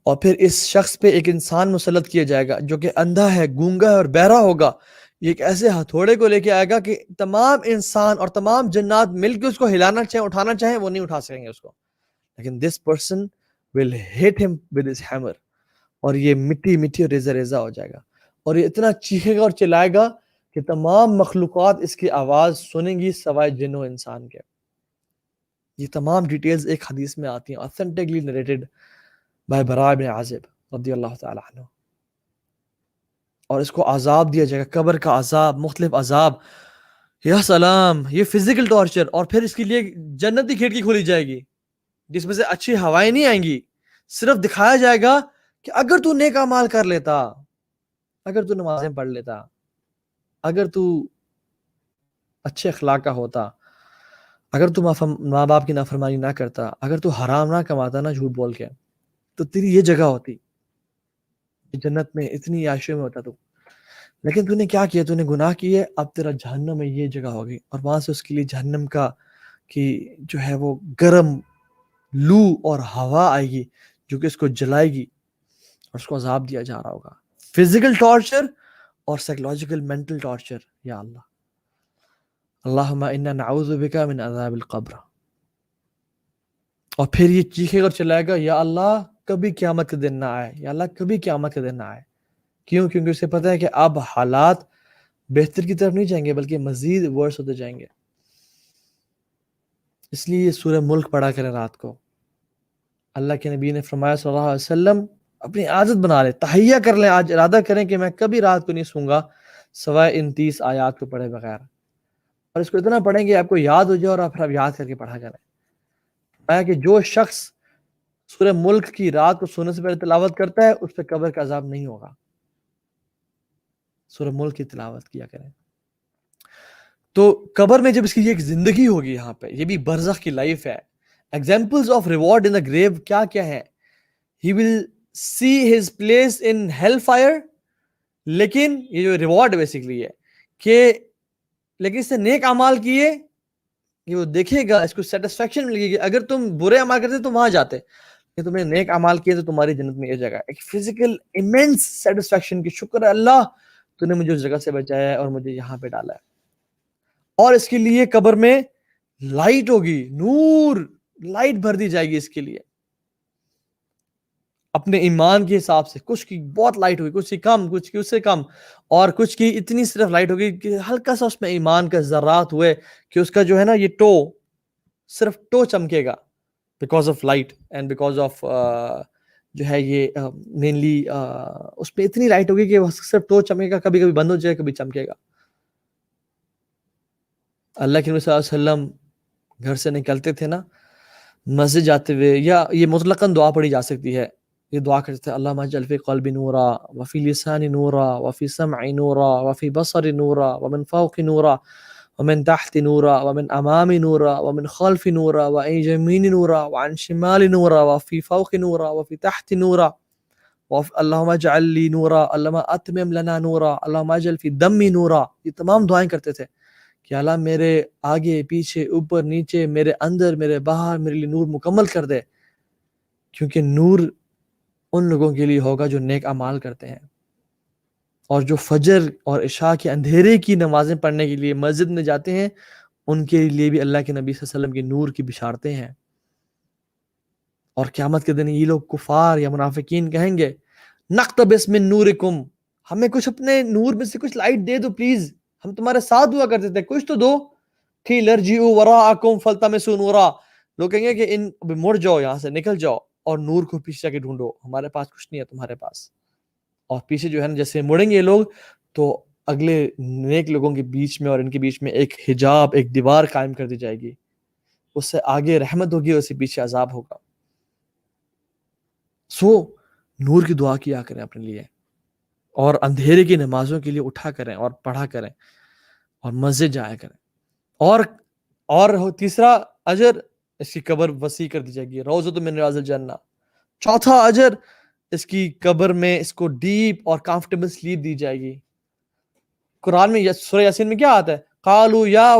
S1: اور پھر اس شخص پہ ایک انسان مسلط کیا جائے گا جو کہ اندھا ہے، گونگا ہے اور بہرا ہوگا. یہ ایک ایسے ہتھوڑے کو لے کے آئے گا کہ تمام انسان اور تمام جنات مل کے اس کو ہلانا چاہیں، اٹھانا چاہیں، وہ نہیں اٹھا سکیں گے اس کو. لیکن this person will hit him with his hammer. اور یہ مٹی مٹی اور ریزہ ریزہ ہو جائے گا، اور یہ اتنا چیخے گا اور چلائے گا کہ تمام مخلوقات اس کی آواز سنیں گی سوائے جن و انسان کے۔ یہ تمام ڈیٹیلز ایک حدیث میں آتی ہیں، authentically narrated by براء بن عازب رضی اللہ تعالی عنہ۔ اور اس کو عذاب دیا جائے گا، قبر کا عذاب، مختلف عذاب، یا سلام، یہ فزیکل ٹارچر۔ اور پھر اس کے لیے جنت کی کھڑکی کھولی جائے گی جس میں سے اچھی ہوائیں نہیں آئیں گی، صرف دکھایا جائے گا کہ اگر تو نیک اعمال کر لیتا، اگر تو نمازیں پڑھ لیتا، اگر تو اچھے اخلاق کا ہوتا، اگر تو ماں باپ کی نافرمانی نہ کرتا، اگر تو حرام نہ کماتا نہ جھوٹ بول کے، تو تیری یہ جگہ ہوتی جنت میں، اتنی عائشوں میں ہوتا تو۔ لیکن تو نے کیا کیا؟ تو نے گناہ کیے، اب تیرا جہنم میں یہ جگہ ہوگی، اور وہاں سے اس کے لیے جہنم کا کی جو ہے وہ گرم لو اور ہوا آئے گی جو کہ اس کو جلائے گی، اور اس کو عذاب دیا جا رہا ہوگا، فزیکل ٹارچر اور سائیکولوجیکل مینٹل ٹارچر۔ یا اللہ، اللہم انا نعوذ بک من عذاب القبر۔ اور پھر یہ چیخے اور چلائے گا، یا اللہ کبھی قیامت کا دن نہ آئے، یا اللہ کبھی قیامت کا دن نہ آئے۔ کیوں؟ کیونکہ اسے پتہ ہے کہ اب حالات بہتر کی طرف نہیں جائیں گے بلکہ مزید ورس ہوتے جائیں گے۔ اس لیے یہ سورہ ملک پڑھا کریں رات کو۔ اللہ کے نبی نے فرمایا صلی اللہ علیہ وسلم، اپنی عادت بنا لیں، تہیہ کر لیں، آج ارادہ کریں کہ میں کبھی رات کو نہیں سوں گا سوائے ان 30 آیات کو پڑھے بغیر، اور اس کو اتنا پڑھیں کہ آپ کو یاد ہو جائے اور پھر آپ یاد کر کے پڑھا کریں۔ فرمایا کہ جو شخص سورہ ملک کی رات کو سونے سے پہلے تلاوت کرتا ہے اس پہ قبر کا عذاب نہیں ہوگا۔ سورہ ملک کی تلاوت کیا کریں۔ تو قبر میں جب اس کی یہ ایک زندگی ہوگی، یہاں پہ یہ بھی برزخ کی لائف ہے۔ Examples of reward in the grave کیا کیا ہے؟ He will see his place in hell fire, لیکن یہ جو ریوارڈ بیسکلی ہے کہ لیکن اس نے نیک اعمال کیے، یہ وہ دیکھے گا، اس کو سیٹسفیکشن ملے گی۔ اگر تم برے اعمال کرتے تو وہاں جاتے، کہ تم نے نیک اعمال کیے تو تمہاری جنت میں یہ جگہ ہے۔ ایک فزیکل ایمنس سیٹسفیکشن کی، شکر ہے اللہ تو نے مجھے اس جگہ سے بچایا ہے اور مجھے یہاں پہ ڈالا ہے۔ اور اس کے لیے قبر میں لائٹ ہوگی، نور، لائٹ بھر دی جائے گی اس کے لیے اپنے ایمان کے حساب سے۔ کچھ کی بہت لائٹ ہوگی، کچھ کی کم، کچھ کی اس سے کم، اور کچھ کی اتنی صرف لائٹ ہوگی کہ ہلکا سا اس میں ایمان کا ذرات ہوئے کہ اس کا جو ہے نا یہ ٹو، صرف ٹو چمکے گا because of light and because of جو ہے یہ مینلی اس پہ اتنی لائٹ ہوگی کہ وہ صرف ٹو چمکے گا، کبھی کبھی بند ہو جائے، کبھی چمکے گا۔ اللہ کے نبی صلی اللہ علیہ وسلم گھر سے نکلتے تھے نا مسجد جاتے ہوئے، یا یہ مطلقاً دعا پڑھی جا سکتی ہے، یہ دعا کرتے تھے، اللہم اجعل فی قلبی نورا وفی لسانی نورا وفی سمعی نورا وفی بصری نورا ومن فوق نورا ومن تحت نورا ومن امام نورا ومن خلف نورا وعن یمین نورا وعن شمال نورا وفی فوق نورا وفی تحت نورا اللہم اجعل لی نورا اللہم اتمم لنا نورا اللہم اجعل فی دمی نورا۔ یہ تمام دعائیں کرتے تھے کہ اللہ میرے آگے پیچھے اوپر نیچے، میرے اندر میرے باہر، میرے لیے نور مکمل کر دے، کیونکہ نور ان لوگوں کے لیے ہوگا جو نیک اعمال کرتے ہیں، اور جو فجر اور عشاء کے اندھیرے کی نمازیں پڑھنے کے لیے مسجد میں جاتے ہیں ان کے لیے بھی اللہ کے نبی صلی اللہ علیہ وسلم کی نور کی بشارتیں ہیں۔ اور قیامت کے دن یہ لوگ کفار یا منافقین کہیں گے نقتبس من نورکم، ہمیں کچھ اپنے نور میں سے کچھ لائٹ دے دو پلیز، ہم تمہارے ساتھ ہوا کرتے تھے، کچھ تو دو۔ قیل ارجعوا وراءکم فالتمسوا نورا، لوگ کہیں گے کہ مڑ جاؤ، یہاں سے نکل جاؤ اور نور کو پیچھے جا کے ڈھونڈو، ہمارے پاس کچھ نہیں ہے تمہارے پاس۔ اور پیچھے جو ہے نا جیسے مڑیں گے یہ لوگ تو اگلے نیک لوگوں کے بیچ میں اور ان کے بیچ میں ایک حجاب، ایک دیوار قائم کر دی جائے گی، اس سے آگے رحمت ہوگی، اس سے پیچھے عذاب ہوگا۔ سو نور کی دعا کیا کریں اپنے لیے، اور اندھیرے کی نمازوں کے لیے اٹھا کریں اور پڑھا کریں، اور مسجد جایا کریں۔ اور تیسرا اجر، اس کی قبر وسیع کر دی جائے گی، روضۃ من ریاض الجنہ۔ چوتھا اجر، اس کی قبر میں اس کو ڈیپ اور کمفرٹیبل سلیپ دی جائے گی۔ قرآن میں سورہ یاسین میں کیا آتا ہے؟ قالوا یا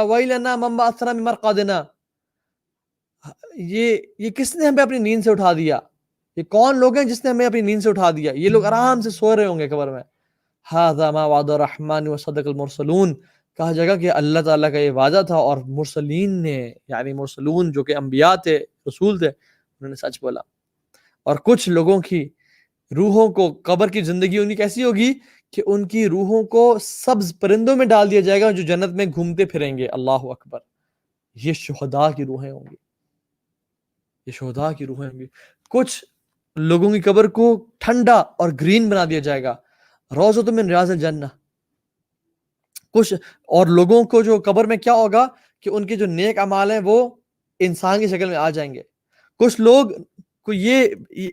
S1: ویلنا من بعثنا من مرقدنا، یہ کس نے ہمیں اپنی نیند سے اٹھا دیا؟ یہ کون لوگ ہیں جس نے ہمیں اپنی نیند سے اٹھا دیا؟ یہ لوگ آرام سے سو رہے ہوں گے قبر میں۔ ھذا ما وعد الرحمن وصدق المرسلون، کہا جائے گا کہ اللہ تعالیٰ کا یہ وعدہ تھا اور مرسلین نے، یعنی مرسلون جو کہ انبیاء تھے، رسول تھے، انہوں نے سچ بولا۔ اور کچھ لوگوں کی روحوں کو قبر کی زندگی ان کی کیسی ہوگی کہ ان کی روحوں کو سبز پرندوں میں ڈال دیا جائے گا جو جنت میں گھومتے پھریں گے. اللہ اکبر. یہ شہداء کی روحیں ہوں گی, یہ شہداء کی روحیں ہوں گی. کچھ لوگوں کی قبر کو ٹھنڈا اور گرین بنا دیا جائے گا, روضۃ من ریاض الجنہ. کچھ اور لوگوں کو جو قبر میں کیا ہوگا کہ ان کے جو نیک اعمال ہیں وہ انسان کی شکل میں آ جائیں گے. کچھ لوگ کو یہ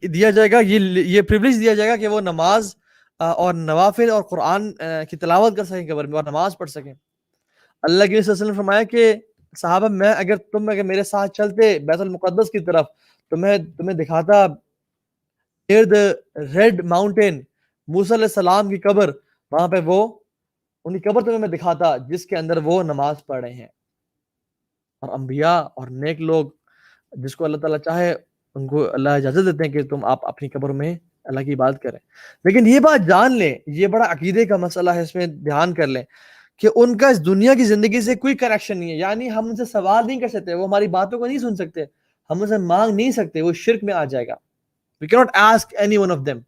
S1: دیا جائے گا, یہ پریویلیج دیا جائے گا کہ وہ نماز اور نوافل اور قرآن کی تلاوت کر سکیں قبر میں اور نماز پڑھ سکیں. اللہ کے صلی اللہ علیہ وسلم نے فرمایا کہ صحابہ تم اگر میرے ساتھ چلتے بیت المقدس کی طرف تو میں تمہیں دکھاتا ریڈ ماؤنٹین, موسیٰ علیہ السلام کی قبر, وہاں پہ وہ ان کی قبر تمہیں میں دکھاتا جس کے اندر وہ نماز پڑھ رہے ہیں. اور انبیاء اور نیک لوگ جس کو اللہ تعالیٰ چاہے ان کو اللہ اجازت دیتے ہیں کہ تم آپ اپنی قبر میں اللہ کی بات کریں. لیکن یہ بات جان لیں, یہ بڑا عقیدے کا مسئلہ ہے, اس میں دھیان کر لیں کہ ان کا اس دنیا کی زندگی سے کوئی کنیکشن نہیں ہے. یعنی ہم ان سے سوال نہیں کر سکتے, وہ ہماری باتوں کو نہیں سن سکتے, ہم ان سے مانگ نہیں سکتے, وہ شرک میں آ جائے گا. We cannot ask any one of them.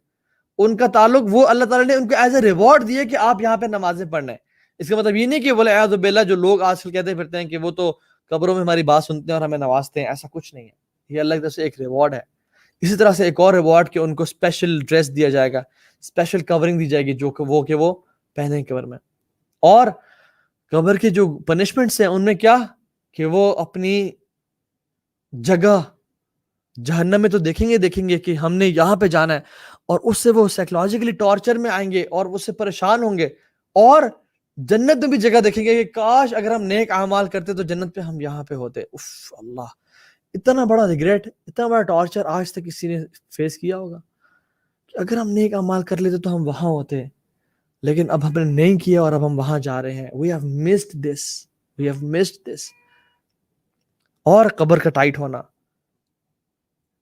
S1: ان کا تعلق وہ اللہ تعالیٰ نے ان کو ایز اے ریوارڈ دیے کہ آپ یہاں پہ نمازیں پڑھنا ہے. اس کا مطلب یہ نہیں کہ بولے اعوذ باللہ جو لوگ آج کل کہتے پھرتے ہیں کہ وہ تو قبروں میں ہماری بات سنتے ہیں اور ہمیں نوازتے ہیں, ایسا کچھ نہیں ہے. یہ اللہ کی طرف سے ایک ریوارڈ ہے. اسی طرح سے ایک اور ریوارڈ کہ ان کو اسپیشل ڈریس دیا جائے گا, اسپیشل کورنگ دی جائے گی جو کہ وہ پہنیں قبر میں. اور قبر کے جو پنشمنٹس ہیں ان میں کیا کہ وہ اپنی جگہ جہنم میں تو دیکھیں گے کہ ہم نے یہاں پہ جانا ہے, اور اس سے وہ سائیکولوجیکلی ٹارچر میں آئیں گے اور اس سے پریشان ہوں گے. اور جنت میں بھی جگہ دیکھیں گے کہ کاش اگر ہم نیک اعمال کرتے تو جنت پہ ہم یہاں پہ ہوتے. اف اللہ, اتنا بڑا ریگریٹ, اتنا بڑا ٹارچر آج تک کسی نے فیس کیا ہوگا کہ اگر ہم نیک اعمال کر لیتے تو ہم وہاں ہوتے, لیکن اب ہم نے نہیں کیا اور اب ہم وہاں جا رہے ہیں. We have missed this. We have missed this. اور قبر کا ٹائٹ ہونا,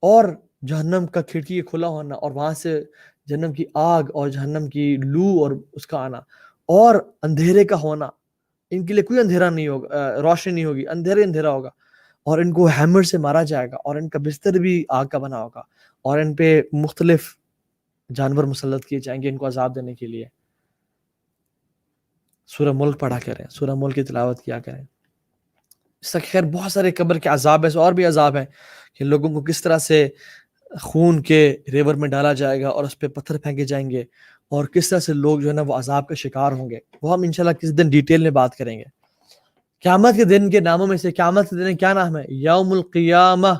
S1: اور جہنم کا کھڑکی کھلا ہونا, اور وہاں سے جہنم کی آگ اور جہنم کی لو اور اس کا آنا, اور اندھیرے کا ہونا. ان کے لیے کوئی اندھیرا نہیں ہوگا, روشنی نہیں ہوگی, اندھیرا ہوگا. اور ان کو ہیمر سے مارا جائے گا, اور ان کا بستر بھی آگ کا بنا ہوگا, اور ان پہ مختلف جانور مسلط کیے جائیں گے ان کو عذاب دینے کے لیے. سورہ ملک پڑھا کریں, سورہ ملک کی تلاوت کیا کریں. اس سے خیر بہت سارے قبر کے عذاب ہیں, اور بھی عذاب ہیں کہ لوگوں کو کس طرح سے خون کے ریور میں ڈالا جائے گا اور اس پہ پتھر پھینکے جائیں گے, اور کس طرح سے لوگ جو ہے نا وہ عذاب کا شکار ہوں گے. وہ ہم انشاءاللہ کسی دن ڈیٹیل میں بات کریں گے. قیامت کے دن کے ناموں میں سے قیامت کے دن کیا نام ہے؟ یوم القیامہ.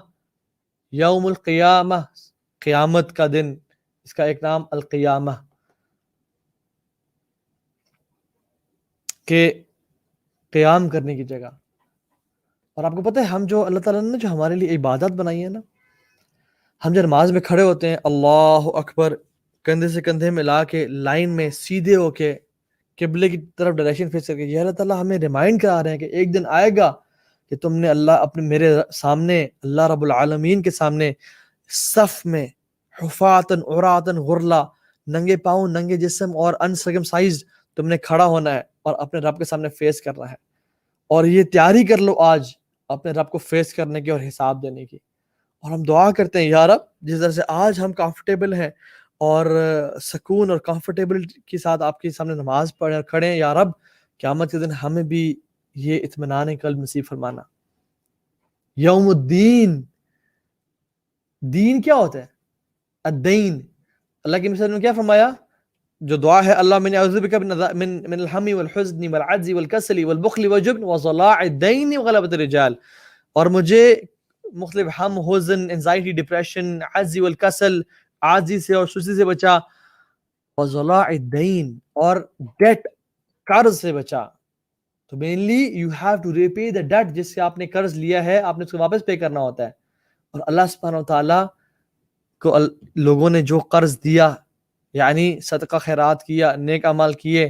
S1: یوم القیامہ, قیامت کا دن, اس کا ایک نام القیامہ, کہ قیام کرنے کی جگہ. اور آپ کو پتہ ہے ہم جو اللہ تعالیٰ نے جو ہمارے لیے عبادت بنائی ہے نا, ہم جب نماز میں کھڑے ہوتے ہیں اللہ اکبر کندھے سے کندھے ملا کے لائن میں سیدھے ہو کے قبلے کی طرف ڈائریکشن فیس کر کے, یہ اللہ تعالیٰ ہمیں ریمائنڈ کرا رہے ہیں کہ ایک دن آئے گا کہ تم نے میرے سامنے اللہ رب العالمین کے سامنے صف میں حفاتن عراتن غرلا, ننگے پاؤں ننگے جسم اور انسرکمسائزڈ تم نے کھڑا ہونا ہے اور اپنے رب کے سامنے فیس کرنا ہے. اور یہ تیاری کر لو آج اپنے رب کو فیس کرنے کی اور حساب دینے کی. اور ہم دعا کرتے ہیں یا رب جس طرح سے آج ہم کمفرٹیبل ہیں اور سکون اور کمفرٹیبل کے ساتھ آپ کے سامنے نماز پڑھیں اور کھڑے ہیں, یا رب قیامت کے دن ہمیں بھی یہ اطمینان قلب نصیب فرمانا. یوم الدین, دین کیا ہوتا ہے؟ الدین. اللہ کی مثال نے کیا فرمایا؟ جو دعا ہے اللہ من اعوذ بک من الہم والحزن والعجز والکسل والبخل والجبن وصلاع الدین وغلبۃ الرجال. اور مجھے مختلف ہم, حزن, انزائٹی, ڈپریشن, عجز والکسل, عاجزی سے اور سستی سے بچا, وصلاع الدین, اور ڈیٹ قرض سے بچا. تو mainly you have to repay the debt, جس سے آپ نے قرض لیا ہے آپ نے اس کو واپس پے کرنا ہوتا ہے. اور اللہ سبحانہ وتعالیٰ کو لوگوں نے جو قرض دیا یعنی صدقہ خیرات کیا, نیک اعمال کیے,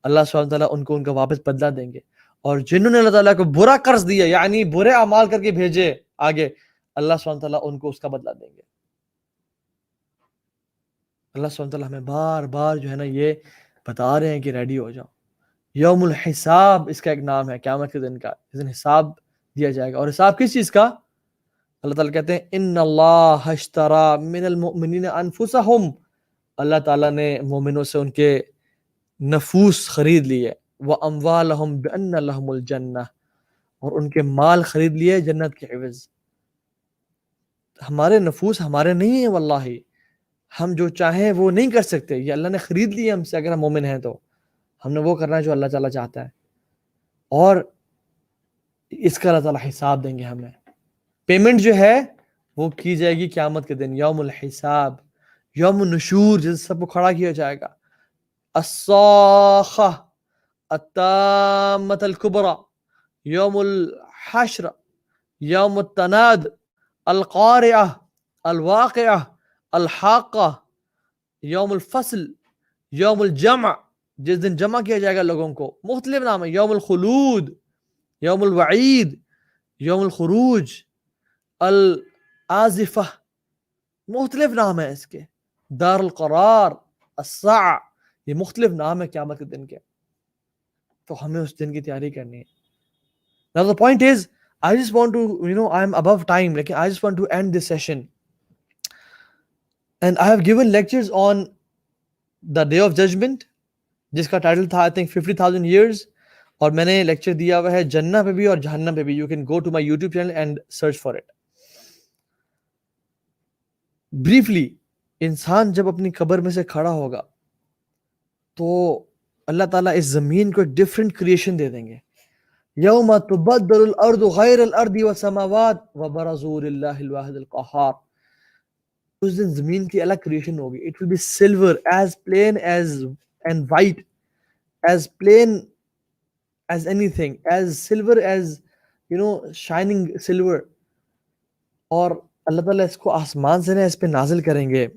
S1: اللہ سبحانہ وتعالیٰ ان کو ان کا واپس بدلہ دیں گے. اور جنہوں نے اللہ تعالیٰ کو برا قرض دیا یعنی برے اعمال کر کے بھیجے آگے, اللہ سبحانہ وتعالیٰ ان کو اس کا بدلہ دیں گے. اللہ سبحانہ وتعالیٰ ہمیں بار بار جو ہے نا یہ بتا رہے ہیں کہ ریڈی ہو جاؤ. یوم الحساب اس کا ایک نام ہے, قیامت کے دن کا, اس دن حساب دیا جائے گا. اور حساب کس چیز کا؟ اللہ تعالیٰ کہتے ہیں ان اللہ اشترى من المؤمنین انفسہم، اللہ تعالیٰ نے مومنوں سے ان کے نفوس خرید لیے، واموالہم بان لہم الجنہ، اور ان کے مال خرید لیے جنت کے عوض۔ ہمارے نفوس ہمارے نہیں ہیں، واللہ ہم جو چاہیں وہ نہیں کر سکتے، یہ اللہ نے خرید لیے ہم سے۔ اگر ہم مومن ہیں تو ہم نے وہ کرنا ہے جو اللہ تعالیٰ چاہتا ہے، اور اس کا اللہ تعالیٰ حساب دیں گے ہمیں۔ پیمنٹ جو ہے وہ کی جائے گی قیامت کے دن، یوم الحساب، یوم النشور، جس سب کو کھڑا کیا جائے گا۔ الصاخہ التامۃ الکبریٰ، یوم الحشر، یوم التناد، القارعہ، الواقعہ، الحاقہ، یوم الفصل، یوم الجمع، جس دن جمع کیا جائے گا لوگوں کو، مختلف نام ہے، یوم الخلود، یوم الوعید، یوم الخروج، الآزفہ، مختلف نام ہے اس کے، دار القرار، الساعہ، یہ مختلف نام ہے قیامت کے دن کے۔ تو ہمیں اس دن کی تیاری کرنی ہے۔ Now the point is, I just want to, I'm above time, like I just want to end this session. And I have given lectures on the Day of Judgment, جس کا ٹائٹل تھا I think 50,000 years، اور میں نے لیکچر دیا ہوا ہے جنہ پہ بھی اور جہنم پہ بھی۔ You can go to my YouTube channel and search for it. Briefly، انسان جب اپنی قبر میں سے کھڑا ہوگا تو اللہ تعالیٰ اس زمین کو ایک ڈفرینٹ کریشن دے دیں گے۔ یوم تبدل الارض غیر الارض والسماوات وبرزوا للہ الواحد القہار، اس دن زمین کی الگ کریشن ہوگی۔ It will be silver as plain as and white, as plain as anything, as silver as shining silver، اور اللہ تعالیٰ اس کو آسمان سے اس پہ نازل کریں گے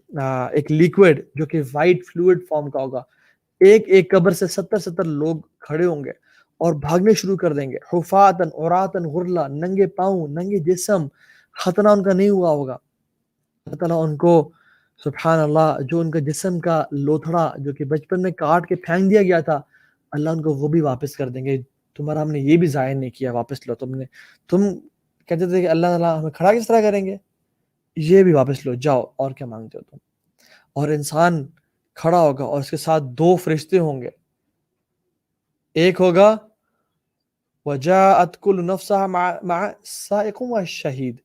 S1: ایک لیکوڈ جو کہ وائٹ فلوئڈ فارم کا ہوگا۔ ایک قبر سے 70 لوگ کھڑے ہوں گے اور بھاگنے شروع کر دیں گے، حفاتن عراتن غرلا، ننگے پاؤں، ننگے جسم، ختنہ ان کا نہیں ہوا ہوگا۔ اللہ تعالیٰ ان کو سبحان اللہ جو ان کا جسم کا لوتھڑا جو کہ بچپن میں کاٹ کے پھینک دیا گیا تھا، اللہ ان کو وہ بھی واپس کر دیں گے۔ تمہارا ہم نے یہ بھی ضائع نہیں کیا، واپس لو۔ تم کہتے تھے کہ اللہ تعالیٰ ہمیں کھڑا کس طرح کریں گے، یہ بھی واپس لو، جاؤ اور کیا مانگتے ہو تم۔ اور انسان کھڑا ہوگا اور اس کے ساتھ 2 فرشتے ہوں گے، ایک ہوگا وجاءت کل نفسہ مع سائق و شہید،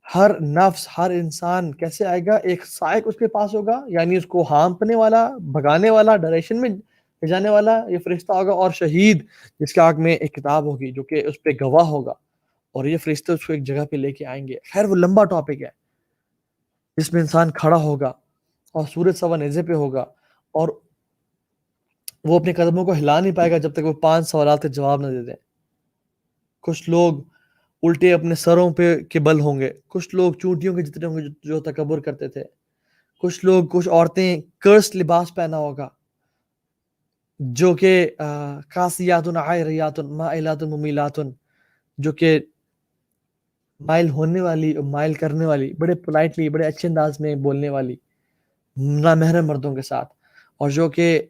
S1: ہر نفس، ہر انسان کیسے آئے گا، ایک سائق اس کے پاس ہوگا، یعنی اس کو ہانپنے والا، بھگانے والا، ڈائریکشن میں لے جانے والا یہ فرشتہ ہوگا، اور شہید جس کے آنکھ میں ایک کتاب ہوگی جو کہ اس پہ گواہ ہوگا، اور یہ فرشتے اس کو ایک جگہ پہ لے کے آئیں گے۔ خیر وہ لمبا ٹاپک ہے جس میں انسان کھڑا ہوگا اور سورج سوا نیزے پہ ہوگا، اور وہ اپنے قدموں کو ہلا نہیں پائے گا جب تک وہ 5 سوالات کے جواب نہ دے دیں۔ کچھ لوگ الٹے اپنے سروں پہ کے بل ہوں گے، کچھ لوگ چونٹیوں کے جتنے ہوں گے جو تکبر کرتے تھے، کچھ عورتیں کرس لباس پہنا ہوگا جو کہ قاسیات عاریات مائلات ممیلات، جو کہ مائل ہونے والی اور مائل کرنے والی، بڑے پولائٹلی، بڑے اچھے انداز میں بولنے والی نامحرم مردوں کے ساتھ، اور جو کہ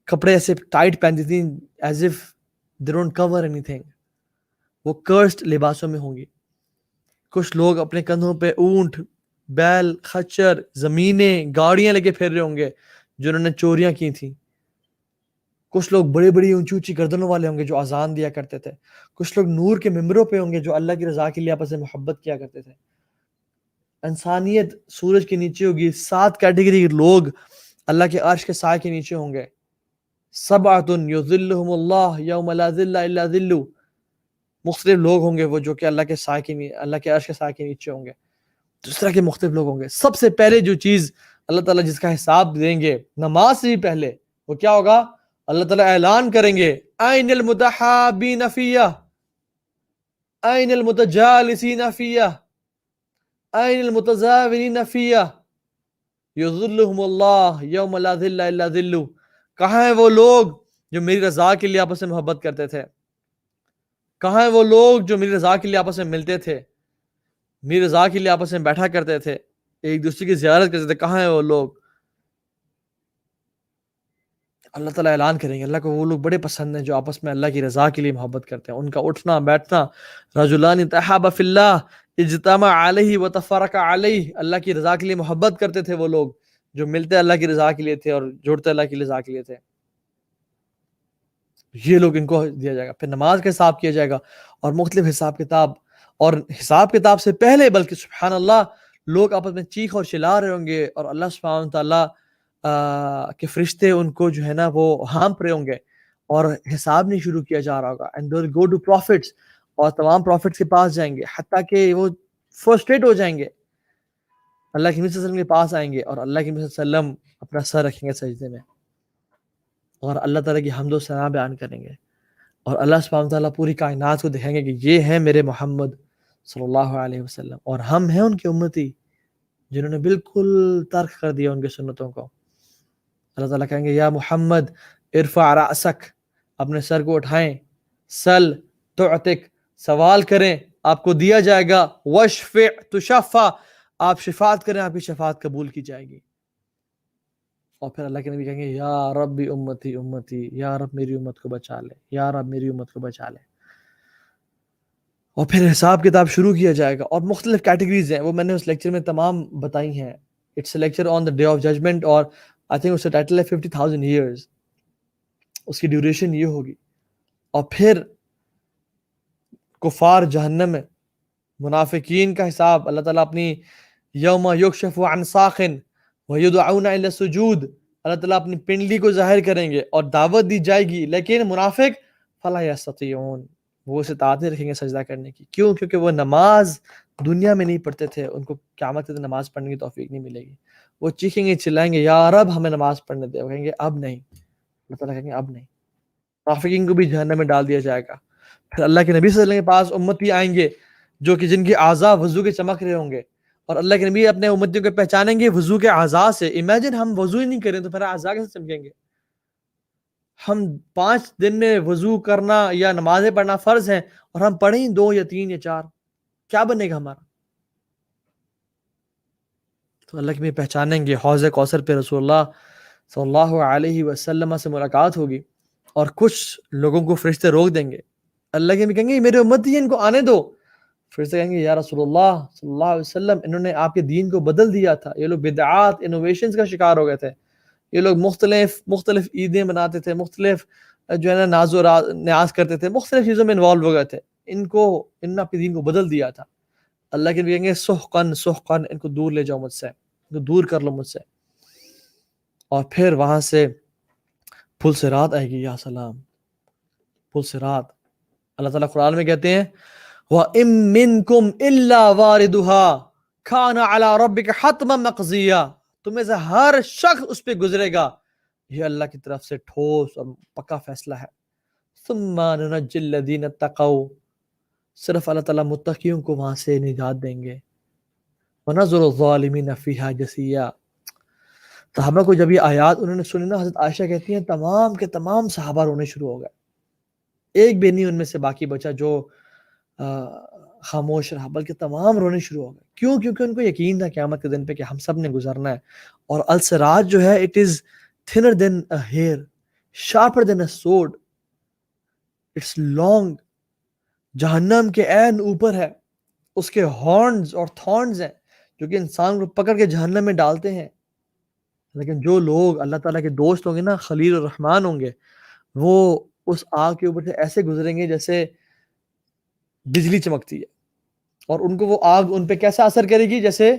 S1: کپڑے ایسے ٹائٹ پہنتی تھیں as if they don't cover anything، وہ کرسڈ لباسوں میں ہوں گی۔ کچھ لوگ اپنے کندھوں پہ اونٹ، بیل، خچر، زمینیں، گاڑیاں لے کے پھر رہے ہوں گے جنہوں نے چوریاں کی تھیں۔ کچھ لوگ بڑی بڑی اونچی اونچی گردنوں والے ہوں گے جو اذان دیا کرتے تھے۔ کچھ لوگ نور کے ممبروں پہ ہوں گے جو اللہ کی رضا کے لیے آپس میں محبت کیا کرتے تھے۔ انسانیت سورج کے نیچے ہوگی۔ 7 کیٹیگری لوگ اللہ کے عرش کے سائے کے نیچے ہوں گے۔ 7 یظلہم اللہ یوم لا ظل الا ظلہ، مختلف لوگ ہوں گے وہ جو کہ اللہ کے عرش کے سائے کے نیچے ہوں گے۔ اس طرح کے مختلف لوگ ہوں گے۔ سب سے پہلے جو چیز اللہ تعالیٰ جس کا حساب دیں گے نماز سے بھی پہلے، وہ کیا ہوگا؟ اللہ تعالیٰ اعلان کریں گے این المتحابین فیہ، این المتجالسین فیہ، این المتزاورین فیہ، یظلہم اللہ یوم لا ظل الا ظلہ۔ کہاں ہیں وہ لوگ جو میری رضا کے لیے آپس میں محبت کرتے تھے؟ کہاں ہیں وہ لوگ جو میری رضا کے لیے آپس میں ملتے تھے، میری رضا کے لیے آپس میں بیٹھا کرتے تھے، ایک دوسرے کی زیارت کرتے تھے؟ کہاں ہیں وہ لوگ؟ اللہ تعالیٰ اعلان کریں گے اللہ کو وہ لوگ بڑے پسند ہیں جو آپس میں اللہ کی رضا کے لیے محبت کرتے ہیں۔ ان کا اٹھنا بیٹھنا، رجلان تحابا فی اللہ، اجتمع علیہ وتفرق علیہ، اللہ کی رضا کے لیے محبت کرتے تھے وہ لوگ جو ملتے اللہ کی رضا کے لیے تھے اور جڑتے اللہ کی رضا کے لیے تھے. یہ لوگ ان کو دیا جائے گا. پھر نماز کا حساب کیا جائے گا اور مختلف حساب کتاب، اور حساب کتاب سے پہلے بلکہ سبحان اللہ لوگ آپس میں چیخ اور چلا رہے ہوں گے، اور اللہ سبحانہ تعالیٰ کے فرشتے ان کو جو ہے نا وہ ہانپ رہے ہوں گے اور حساب نہیں شروع کیا جا رہا ہوگا. And they will go to prophets, اور تمام پروفٹس کے پاس جائیں گے حتیٰ کہ وہ فرسٹریٹ ہو جائیں گے، اللہ کے نبی صلی اللہ علیہ وسلم کے پاس آئیں گے اور اللہ کے نبی صلی اللہ علیہ وسلم اپنا سر رکھیں گے سجدے میں اور اللہ تعالیٰ کی حمد و ثنا بیان کریں گے، اور اللہ سبحانہ تعالیٰ پوری کائنات کو دکھائیں گے کہ یہ ہیں میرے محمد صلی اللہ علیہ وسلم، اور ہم ہیں ان کی امتی جنہوں نے بالکل ترک کر دیا ان کی سنتوں کو. اللہ تعالیٰ کہیں گے یا محمد ارفع رأسک، اپنے سر کو اٹھائیں، سل تعتق، سوال کریں آپ کو دیا جائے گا، وشفع تشفع، آپ شفاعت کریں آپ کی شفاعت قبول کی جائے گی. اور پھر اللہ کے نبی کہیں گے یا رب امتی امتی، یا رب میری امت کو بچا لے، یا رب میری امت کو بچا لے. اور پھر حساب کتاب شروع کیا جائے گا، اور مختلف کیٹیگریز ہیں وہ میں نے اس لیکچر میں تمام بتائی ہیں. It's a lecture on the day of judgment, اور آئی تھنک اس کا ٹائٹل ہے 50,000 ایئرز، اس کی ڈیوریشن یہ ہوگی. اور پھر کفار جہنم میں، منافقین کا حساب اللہ تعالیٰ اپنی یوم یکشف عن ساق ویدعون الی السجود، اللہ تعالیٰ اپنی پنڈلی کو ظاہر کریں گے اور دعوت دی جائے گی، لیکن منافق فلا یستطیعون، وہ استطاعت نہیں رکھیں گے سجدہ کرنے کی. کیوں؟ کیونکہ وہ نماز دنیا میں نہیں پڑھتے تھے، ان کو قیامت کے دن نماز پڑھنے کی توفیق نہیں ملے گی. وہ چیخیں گے چلائیں گے یا رب ہمیں نماز پڑھنے دے، وہ کہیں گے اب نہیں. اللہ تعالیٰ کہیں گے اب نہیں. منافقین کو بھی جہنم میں ڈال دیا جائے گا. پھر اللہ کے نبی صلی اللہ علیہ وسلم کے پاس امتی آئیں گے جو کہ جن کے اعضاء وضو کے چمک رہے ہوں گے، اور اللہ کے نبی اپنے امتیوں کو پہچانیں گے وضو کے اعضاء سے. امیجن ہم وضو ہی نہیں کریں تو پھر اعضاء کیسے چمکیں گے؟ ہم 5 دن میں وضو کرنا یا نمازیں پڑھنا فرض ہیں، اور ہم پڑھیں 2 یا 3 یا 4، کیا بنے گا ہمارا؟ تو اللہ کے نبی پہچانیں گے. حوض کوثر پہ رسول اللہ صلی اللہ علیہ وسلم سے ملاقات ہوگی، اور کچھ لوگوں کو فرشتے روک دیں گے. اللہ کے نبی کہیں گے میرے امتی ہیں ان کو آنے دو. فرشتے کہیں گے یا رسول اللہ صلی اللہ علیہ وسلم انہوں نے آپ کے دین کو بدل دیا تھا، یہ لوگ بدعات انوویشنز کا شکار ہو گئے تھے، یہ لوگ مختلف عیدیں مناتے تھے، مختلف جو ہے نا ناز و نیاز کرتے تھے، مختلف چیزوں میں انوالو ہو گئے تھے، انہوں نے آپ کے دین کو بدل دیا تھا. اللہ کے نبی کہیں گے سحقن سحقن، ان کو دور لے جاؤ مجھ سے، ان کو دور کر لو مجھ سے. اور پھر وہاں سے پل صراط آئے گی. یا سلام، پل صراط. اللہ تعالیٰ قرآن میں کہتے ہیں وَإِن مِّنكُمْ إِلَّا وَارِدُهَا كَانَ عَلَىٰ رَبِّكَ حَتْمًا مَّقْضِيًّا، تم میں سے ہر شخص اس پہ گزرے گا، یہ اللہ کی طرف سے ٹھوس اور پکا فیصلہ ہے. ثُمَّ نُنَجِّي الَّذِينَ اتَّقَوْا، صرف اللہ تعالیٰ متقیوں کو وہاں سے نجات دیں گے. وَنَذَرُ الظَّالِمِينَ فِيهَا جَثِيًّا. صحابہ کو جب یہ آیات انہوں نے سنی نا، حضرت عائشہ کہتی ہیں تمام کے تمام صحابہ رونے شروع ہو گئے، ایک بھی نہیں ان میں سے باقی بچا جو خاموش رہا، بلکہ تمام رونے شروع ہو گئے. کیوں؟ کیونکہ ان کو یقین تھا قیامت کے دن پہ کہ ہم سب نے گزرنا ہے. اور الصراط جو ہے it is thinner than a hair, sharper than a sword, it's long. جہنم کے عین اوپر ہے، اس کے ہارنز اور تھارنز ہیں جو کہ انسان کو پکڑ کے جہنم میں ڈالتے ہیں. لیکن جو لوگ اللہ تعالیٰ کے دوست ہوں گے نا، خلیل الرحمن ہوں گے، وہ اس آگ کے اوپر سے ایسے گزریں گے جیسے بجلی چمکتی ہے، اور ان کو وہ آگ ان پہ کیسا اثر کرے گی؟ جیسے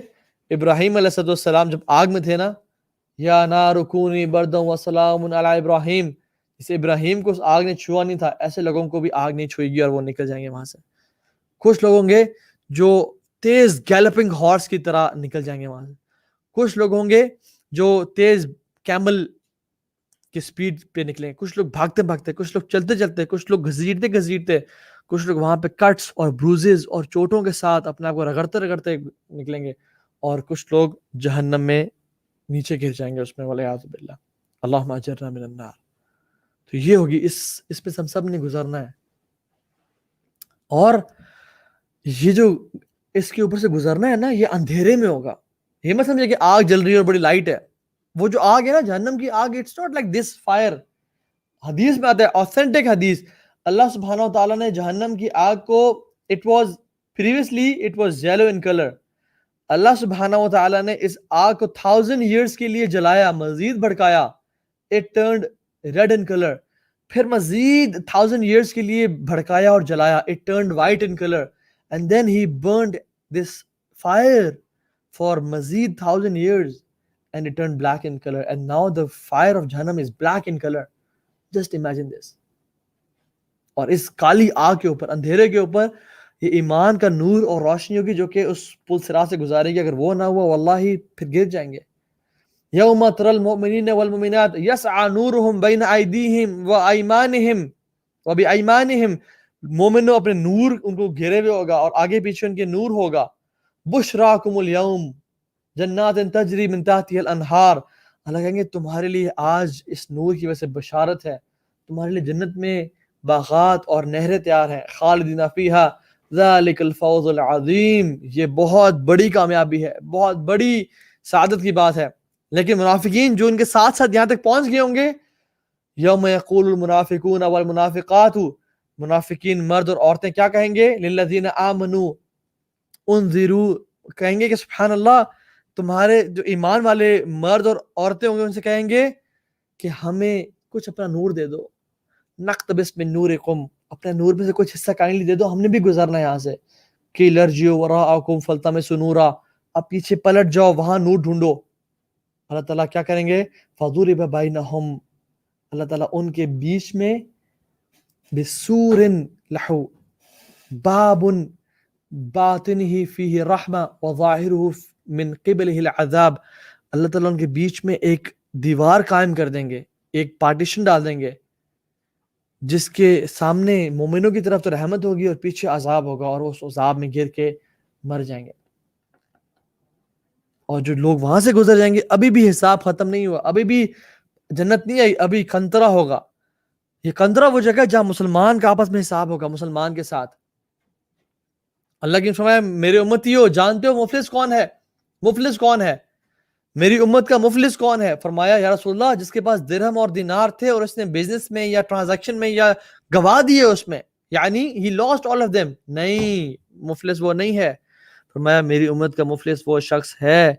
S1: ابراہیم علیہ السلام جب آگ میں تھے نا، یا نار کونی بردم وسلام علی ابراہیم، جسے ابراہیم کو اس آگ نے چھوا نہیں تھا، ایسے لوگوں کو بھی آگ نہیں چھوئے گی اور وہ نکل جائیں گے وہاں سے. کچھ لوگ ہوں گے جو تیز گیلپنگ ہارس کی طرح نکل جائیں گے وہاں سے، کچھ لوگ ہوں گے جو تیز کیمل کی سپیڈ پہ نکلیں، کچھ لوگ بھاگتے بھاگتے، کچھ لوگ چلتے چلتے، کچھ لوگ گھسیٹتے گھسیٹتے، کچھ لوگ وہاں پہ کٹس اور بروزز اور چوٹوں کے ساتھ اپنے آپ کو رگڑتے رگڑتے نکلیں گے، اور کچھ لوگ جہنم میں نیچے گر جائیں گے اس میں، والعیاذ باللہ، اللہم اجرنا من النار. تو یہ ہوگی، اس پہ ہم سب نے گزرنا ہے. اور یہ جو اس کے اوپر سے گزرنا ہے نا، یہ اندھیرے میں ہوگا. یہ مت سمجھے کہ آگ جل رہی ہے اور بڑی لائٹ ہے. وہ جو آگ ہے نا جہنم کی آگ، it's not like this fire. حدیث میں آتا ہے، آتھینٹک حدیث، اللہ سبحانہ و تعالیٰ نے جہنم کی آگ کو it was previously it was yellow in color. اللہ سبحانہ و تعالیٰ نے اس آگ کو 1000 years کے لیے جلایا، مزید بھڑکایا. It turned red in color. پھر مزید 1000 years کے لیے بھڑکایا اور جلایا. It turned white in color. And then he burned this fire for مزید 1000 years and it turned black in color. And now the fire of Jahannam is black in color. Just imagine this. اور اس کالی آگ کے اوپر، اندھیرے کے اوپر یہ ایمان کا نور اور روشنی ہوگی جو کہ اس پل صراط سے گزارے گی. اگر وہ نہ ہوا واللہ پھر گر جائیں گے. یوم تری المؤمنین والمؤمنات یسعی نورہم بین ایدیہم وایمانہم وبایمانہم. مومنوں اپنے نور ان کو گھیرے ہوئے ہوگا اور آگے پیچھے ان کے نور ہوگا. بشراکم الیوم جنات تجری من تحتها الانہار. اللہ کہیں گے تمہارے لیے آج اس نور کی وجہ سے بشارت ہے، تمہارے لیے جنت میں باغات اور نہریں تیار ہیں. خالدین فیہا ذالک الفوز العظیم. یہ بہت بڑی کامیابی ہے، بہت بڑی سعادت کی بات ہے. لیکن منافقین جو ان کے ساتھ ساتھ یہاں تک پہنچ گئے ہوں گے، یوم یقول المنافقون والمنافقات، منافقین مرد اور عورتیں کیا کہیں گے؟ للذین آمنوا انذروا، کہیں گے کہ سبحان اللہ، تمہارے جو ایمان والے مرد اور عورتیں ہوں گے ان سے کہیں گے کہ ہمیں کچھ اپنا نور دے دو. نقتبس من نورکم، اپنے نور میں سے کچھ حصہ کائنڈلی دے دو، ہم نے بھی گزرنا ہے یہاں سے. کہ لرجیو وراءکم فالتمسوا نورا، اب پیچھے پلٹ جاؤ، وہاں نور ڈھونڈو. اللہ تعالیٰ کیا کریں گے؟ فضرب بینہم، اللہ تعالیٰ ان کے بیچ میں بسور لہو باب باطنہ فیہ رحمہ وظاہرہ من قبلہ العذاب. اللہ تعالیٰ ان کے بیچ میں ایک دیوار قائم کر دیں گے، ایک پارٹیشن ڈال دیں گے جس کے سامنے مومنوں کی طرف تو رحمت ہوگی اور پیچھے عذاب ہوگا، اور وہ اس عذاب میں گر کے مر جائیں گے. اور جو لوگ وہاں سے گزر جائیں گے، ابھی بھی حساب ختم نہیں ہوا، ابھی بھی جنت نہیں آئی، ابھی کنترا ہوگا. یہ کنترا وہ جگہ جہاں مسلمان کا آپس میں حساب ہوگا، مسلمان کے ساتھ. اللہ کی فرمایا میرے امتیو، جانتے ہو مفلس کون ہے؟ مفلس کون ہے؟ میری امت کا مفلس کون ہے؟ فرمایا یا رسول اللہ جس کے پاس درہم اور دینار تھے اور اس نے بزنس میں یا ٹرانزیکشن میں یا گوا دیے اس میں، یعنی ہی لاسٹ آل آف دیم. نہیں، مفلس وہ نہیں ہے. فرمایا میری امت کا مفلس وہ شخص ہے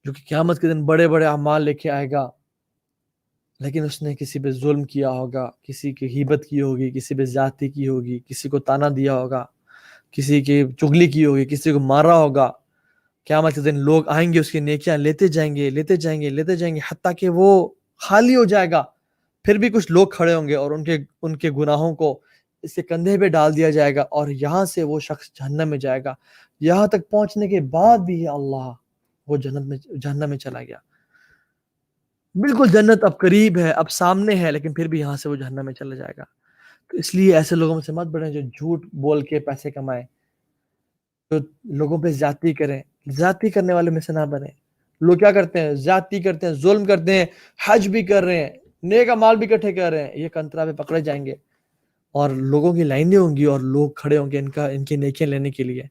S1: جو کہ قیامت کے دن بڑے بڑے اعمال لے کے آئے گا، لیکن اس نے کسی پہ ظلم کیا ہوگا، کسی کی غیبت کی ہوگی، کسی پہ زیادتی کی ہوگی، کسی کو تانا دیا ہوگا، کسی کی چغلی کی ہوگی، کسی کو مارا ہوگا. قیامت کے دن لوگ آئیں گے، اس کی نیکیاں لیتے جائیں گے، لیتے جائیں گے، لیتے جائیں گے، حتیٰ کہ وہ خالی ہو جائے گا. پھر بھی کچھ لوگ کھڑے ہوں گے اور ان کے گناہوں کو اس کے کندھے پہ ڈال دیا جائے گا، اور یہاں سے وہ شخص جہنم میں جائے گا. یہاں تک پہنچنے کے بعد بھی یا اللہ وہ جہنم میں چلا گیا. بالکل جنت اب قریب ہے، اب سامنے ہے، لیکن پھر بھی یہاں سے وہ جہنم میں چلا جائے گا. تو اس لیے ایسے لوگوں میں سے مت بڑھیں جو جھوٹ بول کے پیسے کمائیں، جو لوگوں پہ زیادتی کریں. زیادتی کرنے والے میں سے نہ بنیں. لوگ کیا کرتے ہیں؟ زیادتی کرتے ہیں، ظلم کرتے ہیں، حج بھی کر رہے ہیں، نیک اعمال بھی اکٹھے کر رہے ہیں. یہ کنترا پہ پکڑے جائیں گے اور لوگوں کی لائنیں ہوں گی اور لوگ کھڑے ہوں گے ان کی نیکیاں لینے کے لیے،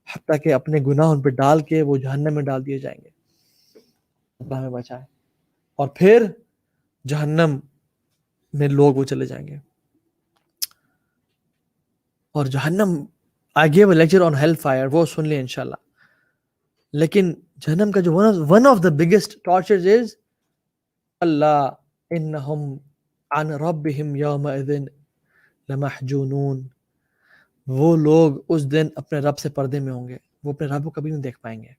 S1: حتیٰ کہ اپنے گناہ ان پہ ڈال کے وہ جہنم میں ڈال دیے جائیں گے. اللہ ہمیں بچائے. اور پھر جہنم میں لوگ وہ چلے جائیں گے. اور جہنم I gave a lecture on hellfire، وہ سن لیں انشاءاللہ. لیکن جہنم کا جو one of the biggest tortures is اللہ انہم عن ربہم یومئذ لمحجونون. وہ لوگ اس دن اپنے رب سے پردے میں ہوں گے، وہ اپنے رب کو کبھی نہیں دیکھ پائیں گے.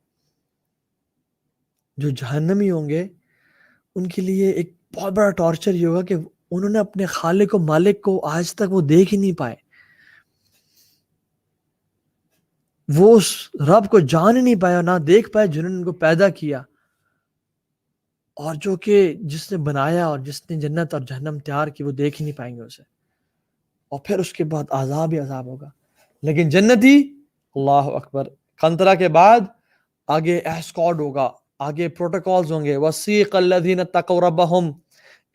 S1: جو جہنمی ہوں گے ان کے لیے ایک بہت بڑا ٹارچر یہ ہوگا کہ انہوں نے اپنے خالق و مالک کو آج تک وہ دیکھ ہی نہیں پائے. وہ اس رب کو جان ہی نہیں پایا، نہ دیکھ پائے جنہوں نے ان کو پیدا کیا، اور جو کہ جس نے بنایا اور جس نے جنت اور جہنم تیار کی، وہ دیکھ ہی نہیں پائیں گے اسے. اور پھر اس کے بعد عذاب ہی عذاب ہوگا. لیکن جنتی، اللہ اکبر، کنترا کے بعد آگے ایسکارٹ ہوگا، آگے پروٹوکالز ہوں گے. وَسِيقَ الَّذِينَ اتَّقَوْا رَبَّهُمْ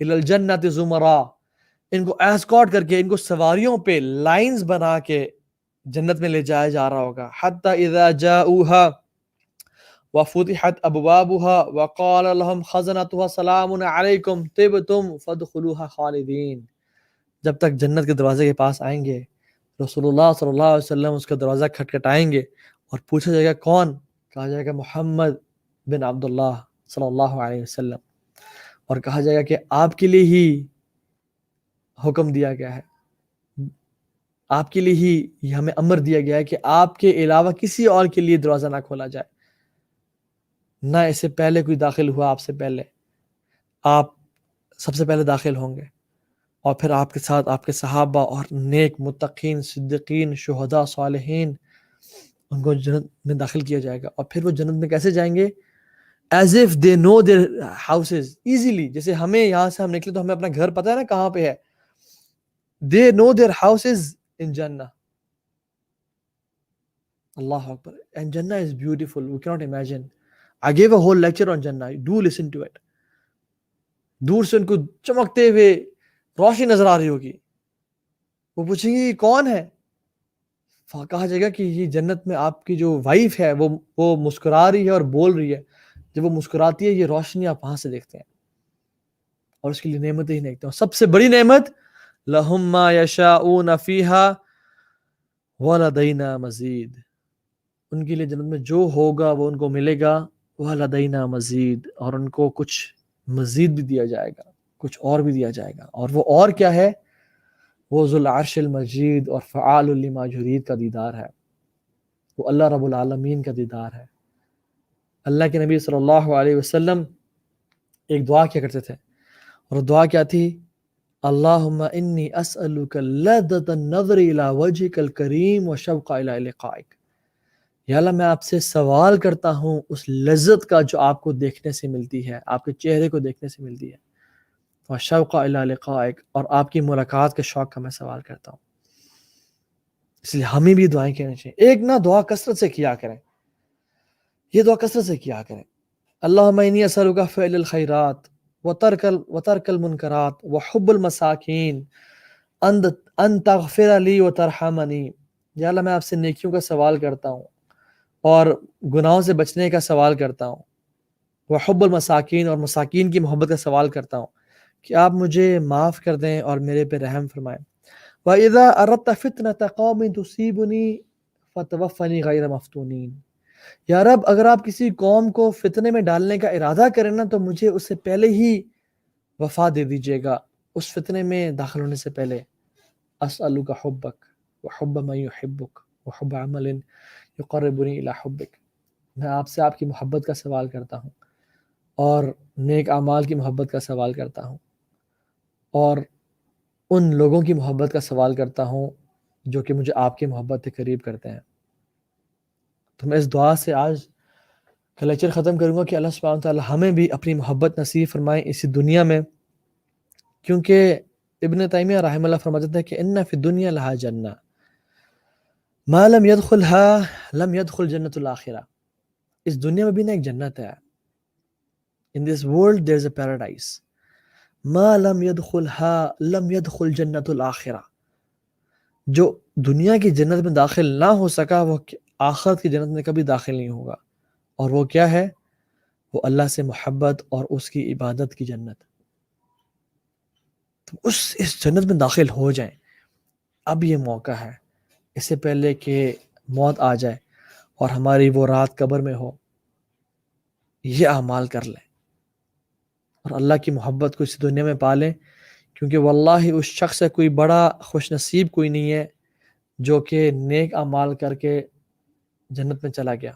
S1: إِلَى الْجَنَّةِ زُمَرًا. ان کو ایسکارٹ کر کے، ان کو سواریوں پہ لائنز بنا کے جنت میں لے جایا جا رہا ہوگا. حَتَّى إِذَا جَاءُوهَا وَفُتِحَتْ أَبْوَابُهَا وَقَالَ لَهُمْ خَزَنَتُهَا سَلَامٌ عَلَيْكُمْ طِبْتُمْ فَادْخُلُوهَا خَالِدِينَ. جب تک جنت کے دروازے کے پاس آئیں گے، رسول اللہ صلی اللہ علیہ وسلم اس کا دروازہ کھٹکھٹائیں گے اور پوچھا جائے گا کون؟ کہا جائے گا محمد بن عبداللہ صلی اللہ علیہ وسلم، اور کہا جائے گا کہ آپ کے لیے ہی حکم دیا گیا ہے، آپ کے لیے ہی یہ ہمیں امر دیا گیا ہے کہ آپ کے علاوہ کسی اور کے لیے دروازہ نہ کھولا جائے، نہ اس سے پہلے کوئی داخل ہوا آپ سے پہلے، آپ سب سے پہلے داخل ہوں گے، اور پھر آپ کے ساتھ آپ کے صحابہ اور نیک متقین صدیقین شہداء صالحین، ان کو جنت میں داخل کیا جائے گا۔ اور پھر وہ جنت میں کیسے جائیں گے؟ As if they know their houses easily, جیسے ہمیں یہاں سے ہم نکلے تو ہمیں اپنا گھر پتہ ہے نا کہاں پہ ہے، دے نو دیئر ہاؤسز ان جنہ۔ اللہ اکبر، and Jannah is beautiful, we cannot imagine. I gave a whole lecture on Jannah, do listen to it. دور سے ان کو چمکتے ہوئے روشنی نظر آ رہی ہوگی، وہ پوچھیں گے یہ کون ہے؟ کہا جائے گا کہ یہ جنت میں آپ کی جو وائف ہے وہ مسکرا رہی ہے اور بول رہی ہے، جب وہ مسکراتی ہے یہ روشنی آپ وہاں سے دیکھتے ہیں، اور اس کے لیے نعمتیں ہی دیکھتے ہیں۔ سب سے بڑی نعمت لَهُمْ مَا يَشَاءُونَ فِيهَا وَلَدَيْنَا مَزِيدٌ، ان کے لیے جنت میں جو ہوگا وہ ان کو ملے گا، وَلَدَيْنَا مَزِيدٌ، اور ان کو کچھ مزید بھی دیا جائے گا، کچھ اور بھی دیا جائے گا، اور وہ اور کیا ہے؟ وہ ذو العرش المجید اور فعال لما یرید کا دیدار ہے، وہ اللہ رب العالمین کا دیدار ہے۔ اللہ کے نبی صلی اللہ علیہ وسلم ایک دعا کیا کرتے تھے، اور دعا کیا تھی؟ اللہم انی اسألک لذۃ النظر الی وجہک الکریم وشوق الی لقائک، یا اللہ میں آپ سے سوال کرتا ہوں اس لذت کا جو آپ کو دیکھنے سے ملتی ہے، آپ کے چہرے کو دیکھنے سے ملتی ہے، وشوق الی لقائک، اور آپ کی ملاقات کے شوق کا میں سوال کرتا ہوں۔ اس لیے ہمیں بھی دعائیں کہنی چاہیے، ایک نہ دعا کثرت سے کیا کریں، یہ دعا کثرت سے کیا کریں۔ اللہم انی اسألک فعل الخیرات وترک المنکرات وحب المساکین ان تغفر لی وترحمنی، یا اللہ میں آپ سے نیکیوں کا سوال کرتا ہوں اور گناہوں سے بچنے کا سوال کرتا ہوں، وحب المساکین، اور مساکین کی محبت کا سوال کرتا ہوں کہ آپ مجھے معاف کر دیں اور میرے پہ رحم فرمائیں۔ وَإِذَا أَرَدْتَ فِتْنَةَ قَوْمٍ تُصِيبُنِي فَتَوَفَّنِي غَيْرَ مَفْتُونِينَ، یا رب اگر آپ کسی قوم کو فتنے میں ڈالنے کا ارادہ کریں نا تو مجھے اس سے پہلے ہی وفا دے دیجیے گا، اس فتنے میں داخل ہونے سے پہلے۔ اسألک حبک وحب من یحبک وحب عمل یقربنی الی حبک، میں آپ سے آپ کی محبت کا سوال کرتا ہوں اور نیک اعمال کی محبت کا سوال کرتا ہوں، اور ان لوگوں کی محبت کا سوال کرتا ہوں جو کہ مجھے آپ کی محبت سے قریب کرتے ہیں۔ تو میں اس دعا سے آج کا لیکچر ختم کروں گا کہ اللہ سبحانہ وتعالی ہمیں بھی اپنی محبت نصیب فرمائیں اسی دنیا میں، کیونکہ ابن تیمیہ رحمہ اللہ فرماتے تھے کہ ان فی الدنیا لہا جنہ ما لم يدخلها لم يدخل جنت الآخرہ، اس دنیا میں بھی نا ایک جنت ہے، in this world there is a paradise، ما لم يدخلها لم يدخل جنت الآخرہ، جو دنیا کی جنت میں داخل نہ ہو سکا وہ آخرت کی جنت میں کبھی داخل نہیں ہوگا، اور وہ کیا ہے؟ وہ اللہ سے محبت اور اس کی عبادت کی جنت۔ تو اس جنت میں داخل ہو جائیں، اب یہ موقع ہے، اس سے پہلے کہ موت آ جائے اور ہماری وہ رات قبر میں ہو، یہ اعمال کر لیں اور اللہ کی محبت کو اس دنیا میں پالیں، کیونکہ واللہ اس شخص سے کوئی بڑا خوش نصیب کوئی نہیں ہے جو کہ نیک اعمال کر کے جنت میں چلا گیا،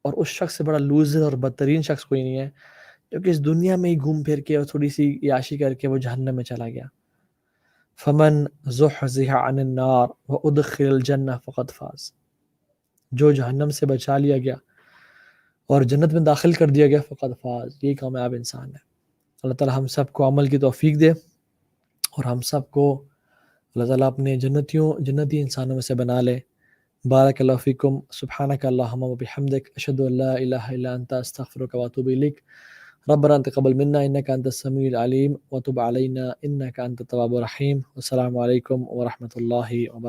S1: اور اس شخص سے بڑا لوزر اور بدترین شخص کوئی نہیں ہے جو کہ اس دنیا میں ہی گھوم پھر کے اور تھوڑی سی عیاشی کر کے وہ جہنم میں چلا گیا۔ فمن زحزح عن النار وادخل الجنہ فقد فاز، جو جہنم سے بچا لیا گیا اور جنت میں داخل کر دیا گیا فقد فاز، یہ کامیاب انسان ہے۔ اللہ تعالی ہم سب کو عمل کی توفیق دے اور ہم سب کو اللہ تعالیٰ اپنے جنتی انسانوں میں سے بنا لے۔ بارک اللہ فیکم، سبحانک اللہم و بحمدک، اشہد ان لا الہ الا انت، استغفرک و اتوب الیک۔ ربنا تقبل منا انک انت السمیع العلیم وتب علینا انک انت التواب الرحیم۔ والسلام علیکم ورحمۃ اللہ وبرکاتہ۔